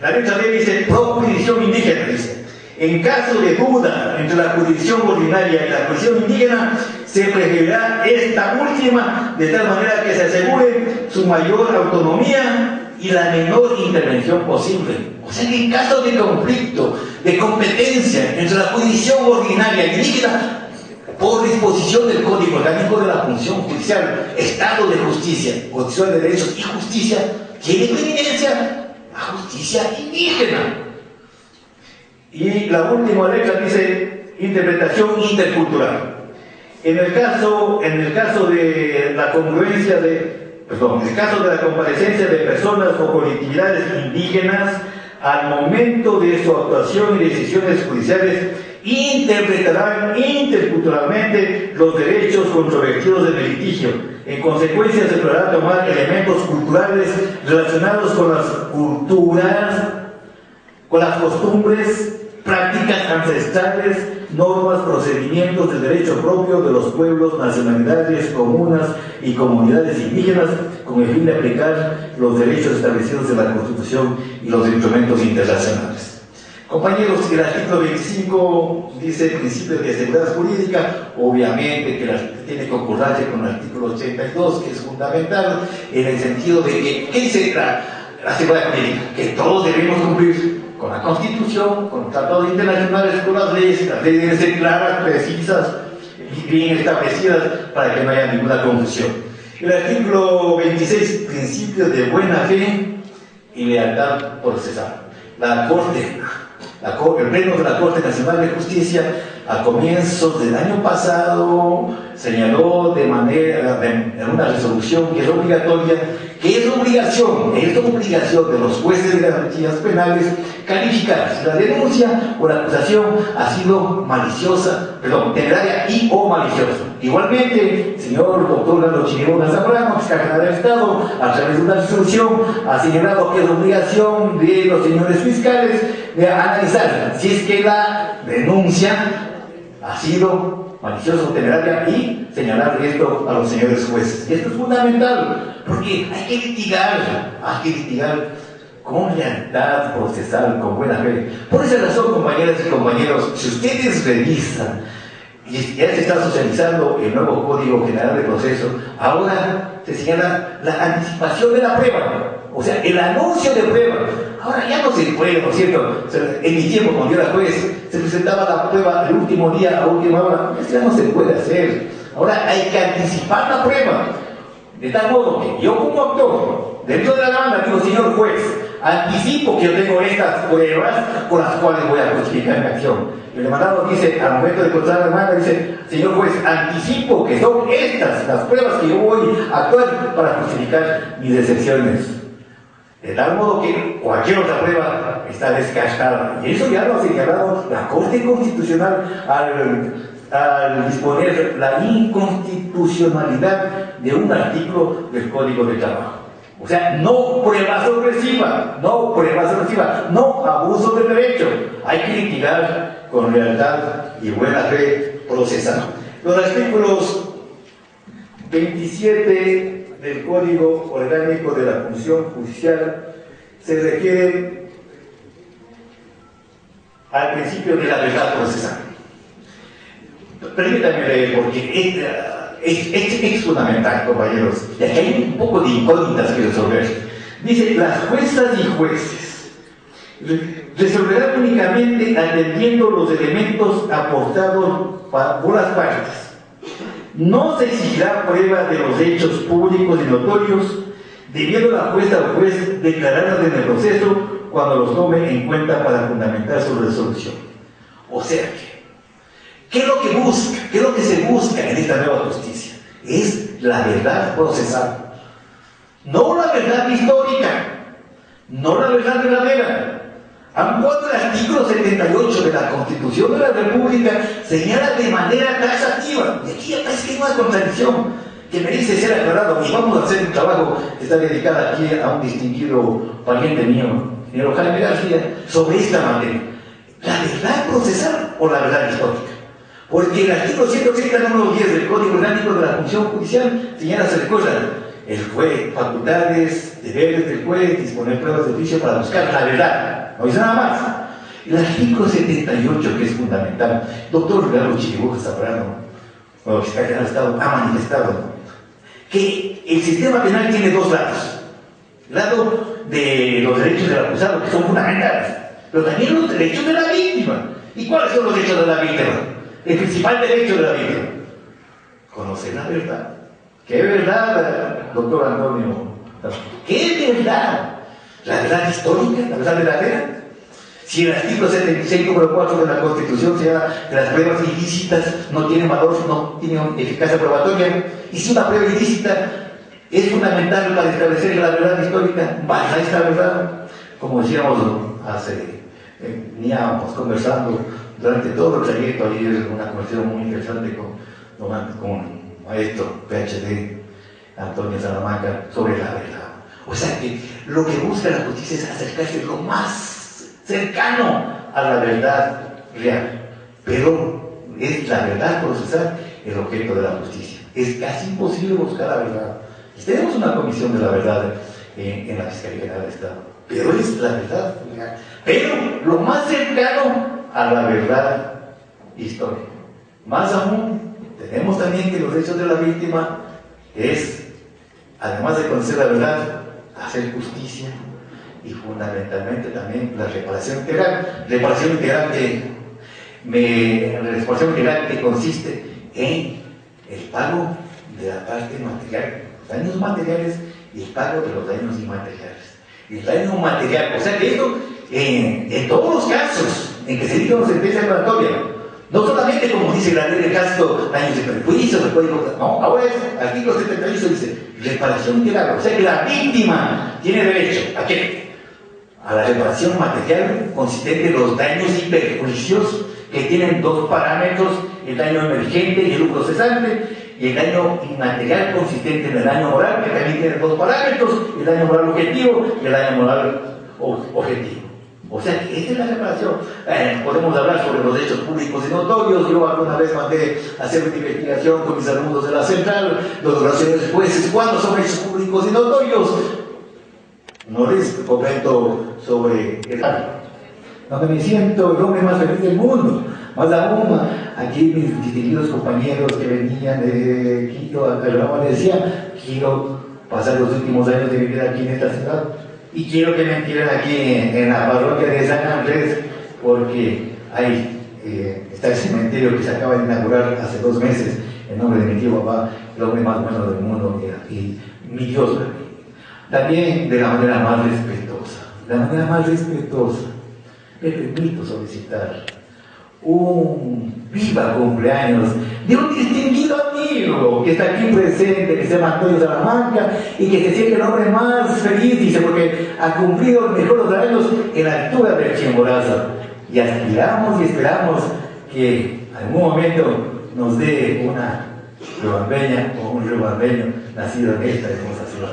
Speaker 2: La letra B dice: pro jurisdicción indígena, dice: en caso de duda entre la jurisdicción ordinaria y la jurisdicción indígena, se preferirá esta última, de tal manera que se asegure su mayor autonomía y la menor intervención posible. O sea que en caso de conflicto de competencia entre la jurisdicción ordinaria y indígena, por disposición del Código Orgánico de la Función Judicial, Estado de Justicia, Constitución de Derechos y Justicia, tiene preeminencia la justicia indígena. Y la última letra dice: interpretación intercultural. En el caso de la congruencia en el caso de la comparecencia de personas o colectividades indígenas, al momento de su actuación y decisiones judiciales, interpretarán interculturalmente los derechos controvertidos del litigio. En consecuencia, se podrá tomar elementos culturales relacionados con las culturas, con las costumbres, prácticas ancestrales, normas, procedimientos del derecho propio de los pueblos, nacionalidades, comunas y comunidades indígenas, con el fin de aplicar los derechos establecidos en la Constitución y los instrumentos internacionales. Compañeros, el artículo 25 dice principios de seguridad jurídica, obviamente que tiene concordancia con el artículo 82, que es fundamental, en el sentido de que, ¿qué dice la seguridad jurídica? Que todos debemos cumplir con la Constitución, con los tratados internacionales, con las leyes deben ser claras, precisas y bien establecidas para que no haya ninguna confusión. El artículo 26, principios de buena fe y lealtad procesal. El Pleno de la Corte Nacional de Justicia, a comienzos del año pasado, señaló en una resolución que es obligatoria, que es obligación de los jueces de garantías penales calificar si la denuncia o la acusación ha sido temeraria y o maliciosa. Igualmente, el señor doctor Lando Chiribona Zambrano, fiscal general del Estado, a través de una resolución, ha señalado que es obligación de los señores fiscales de analizar si es que la denuncia ha sido maliciosa o temeraria y señalar esto a los señores jueces. Esto es fundamental, porque hay que litigar con lealtad procesal, con buena fe. Por esa razón, compañeras y compañeros, si ustedes revisan, y ya se está socializando el nuevo Código General de Proceso, ahora se señala la anticipación de la prueba, o sea, el anuncio de prueba. Ahora ya no se puede, ¿no es cierto? En mi tiempo, cuando yo era juez, se presentaba la prueba el último día, a última hora. Esto ya no se puede hacer. Ahora hay que anticipar la prueba. De tal modo que yo como actor, dentro de la demanda, digo, señor juez, anticipo que yo tengo estas pruebas con las cuales voy a justificar mi acción. El demandado dice, al momento de contestar la demanda, dice, señor juez, anticipo que son estas las pruebas que yo voy a actuar para justificar mis decepciones. De tal modo que cualquier otra prueba está descartada. Y eso ya lo ha señalado la Corte Constitucional al disponer la inconstitucionalidad de un artículo del Código de Trabajo. O sea, no prueba sorpresiva, no abuso del derecho. Hay que litigar con lealtad y buena fe procesal. Los artículos 27 del Código Orgánico de la Función Judicial se refieren al principio de la verdad procesal. Permítanme leer, porque es fundamental, compañeros, y aquí hay un poco de incógnitas que resolver. Dice, las juezas y jueces resolverán únicamente atendiendo los elementos aportados por las partes. No se exigirá prueba de los hechos públicos y notorios, debiendo la jueza o juez declararlos en el proceso cuando los tome en cuenta para fundamentar su resolución. O sea que, ¿qué es lo que busca? ¿Qué es lo que se busca en esta nueva justicia? Es la verdad procesal. No la verdad histórica, no la verdad verdadera. Aun cuando el artículo 78 de la Constitución de la República señala de manera taxativa, y aquí es que hay una contradicción que merece ser aclarado, y vamos a hacer un trabajo que está dedicado aquí a un distinguido pariente mío, señor Jaime García, sobre esta materia. ¿La verdad procesal o la verdad histórica? Porque el artículo 130, número 10 del Código Orgánico de la Función Judicial señala, se recuerda, el juez, facultades, deberes del juez, disponer pruebas de oficio para buscar la verdad. No dice nada más. El artículo 78, que es fundamental, doctor Lando Chiribona Zambrano, fiscal general del Estado, ha manifestado que el sistema penal tiene dos lados. El lado de los derechos del acusado, que son fundamentales, pero también los derechos de la víctima. ¿Y cuáles son los derechos de la víctima? El principal derecho de la víctima: conocer la verdad. ¿Qué verdad, doctor Antonio? ¿Qué verdad? ¿La verdad histórica? ¿La verdad verdadera? Si el artículo 76, número 4 de la Constitución se llama que las pruebas ilícitas no tienen valor, no tienen eficacia probatoria, y si una prueba ilícita es fundamental para establecer la verdad histórica, baja esta verdad, como decíamos veníamos conversando durante todo el trayecto ayer, una conversación muy interesante con el maestro PhD Antonio Salamanca sobre la verdad. O sea que lo que busca la justicia es acercarse lo más cercano a la verdad real, pero es la verdad procesal el objeto de la justicia. Es casi imposible buscar la verdad. Tenemos una comisión de la verdad en la Fiscalía General del Estado, pero es la verdad real. Pero lo más cercano a la verdad histórica. Más aún, tenemos también que los derechos de la víctima es, además de conocer la verdad, hacer justicia y fundamentalmente también la reparación integral. Reparación integral que consiste en el pago de la parte material, los daños materiales y el pago de los daños inmateriales. El daño material, o sea que esto, en todos los casos en que se dicta una sentencia condenatoria, no solamente como dice la ley de Castro, daños de perjuicio, no, ahora es artículo 78 dice reparación integral, o sea que la víctima tiene derecho ¿a qué? A la reparación material consistente en los daños y perjuicios que tienen dos parámetros, el daño emergente y el lucro cesante, y el daño inmaterial consistente en el daño moral, que también tiene dos parámetros, el daño moral objetivo y el daño moral objetivo. O sea, esta es la reparación. Podemos hablar sobre los hechos públicos y notorios. Yo alguna vez mandé a hacer una investigación con mis alumnos de la central, los relaciones jueces, ¿cuándo son hechos públicos y notorios? No les comento sobre el donde me siento el hombre más feliz del mundo. Más aún, aquí mis distinguidos compañeros que venían de Quito a Calama me decían, quiero pasar los últimos años de mi vida aquí en esta ciudad y quiero que me entierren aquí en la parroquia de San Andrés, porque ahí está el cementerio que se acaba de inaugurar hace 2 meses en nombre de mi tío papá, el hombre más bueno del mundo y mi Dios. También de la manera más respetuosa, me permito solicitar un viva cumpleaños de un distinguido amigo que está aquí presente, que se llama Antonio Salamanca y que se siente el hombre más feliz, dice, porque ha cumplido el mejor de los años en la altura del Chimborazo. Y aspiramos y esperamos que en algún momento nos dé una riobambeña o un riobambeño nacido en esta hermosa ciudad.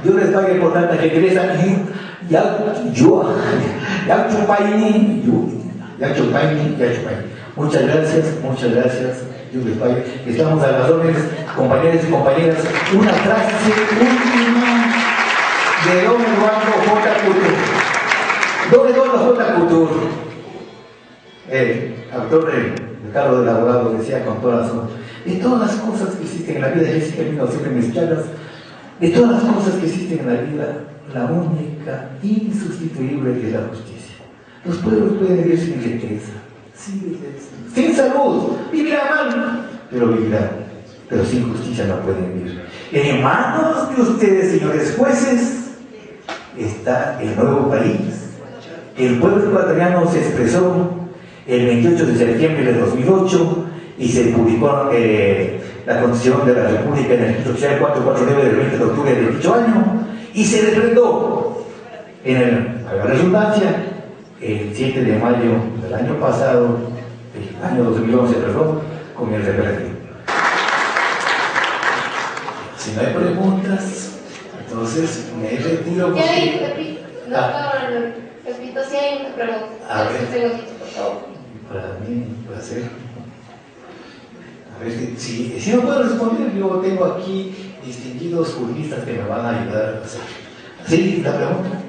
Speaker 2: Dios les pague por tanta gentileza. Muchas gracias, Dios les pague. Estamos a las órdenes, compañeros y compañeras. Una frase última de don Eduardo J. Couture. Don Eduardo J. Couture, autor del Carlos del Abogado, decía con toda razón: de todas las cosas que existen en la vida, Jessica vino siempre mezcladas, de todas las cosas que existen en la vida, la única, insustituible es la justicia. Los pueblos pueden vivir sin riqueza, sin salud, vivirán mal, pero vivirán. Pero sin justicia no pueden vivir. En manos de ustedes, señores jueces, está el nuevo país. El pueblo ecuatoriano se expresó el 28 de septiembre de 2008 y se publicó la Constitución de la República en el registro oficial 449 del 20 de octubre de dicho año, y se refrendó a la redundancia, el 7 de mayo del año pasado, el año 2011, perdón, con el referéndum. Si no hay preguntas, entonces me retiro.
Speaker 3: Repito, si hay una pregunta.
Speaker 2: A ver, por favor. Para mí, un placer. A ver, si no puedo responder, yo tengo aquí distinguidos juristas que me van a ayudar a hacer. ¿Sí? ¿La pregunta?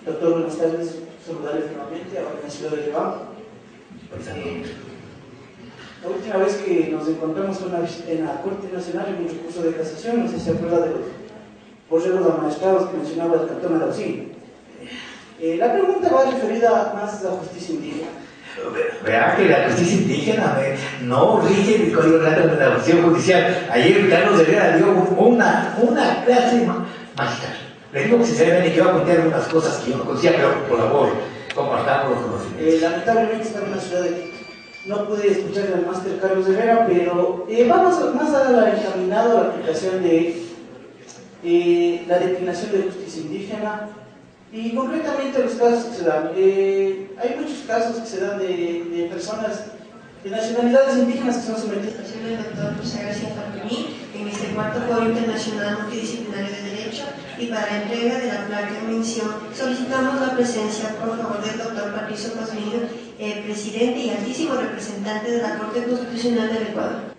Speaker 4: Doctor, buenas tardes. Saludarles nuevamente ahora en la ciudad de Levante. La última vez que nos encontramos con una visita en la Corte Nacional en un recurso de casación, no sé si se acuerda de los borregos amaestrados que mencionaba el cantón Araucín. La pregunta va referida más a la justicia indígena.
Speaker 2: Vean que la justicia indígena no rige el Código Orgánico de la Acción Judicial. Ayer Carlos Herrera dio una clase magistral. Le digo que sinceramente que iba a contar algunas cosas que yo no conocía, pero por favor, Compartamos los conocimientos.
Speaker 4: Lamentablemente estaba en la ciudad de Quito. No pude escuchar al máster Carlos Herrera, pero vamos más a la encaminado a la aplicación de la declinación de justicia indígena y concretamente los casos que se dan. Hay muchos casos que se dan de personas de nacionalidades indígenas que son sometidas.
Speaker 1: El doctor José García Falconi en este cuarto Foro Internacional Multidisciplinario de Derecho, y para la entrega de la placa en mención solicitamos la presencia, por favor, del doctor Patricio Pasolini, presidente y altísimo representante de la Corte Constitucional del Ecuador.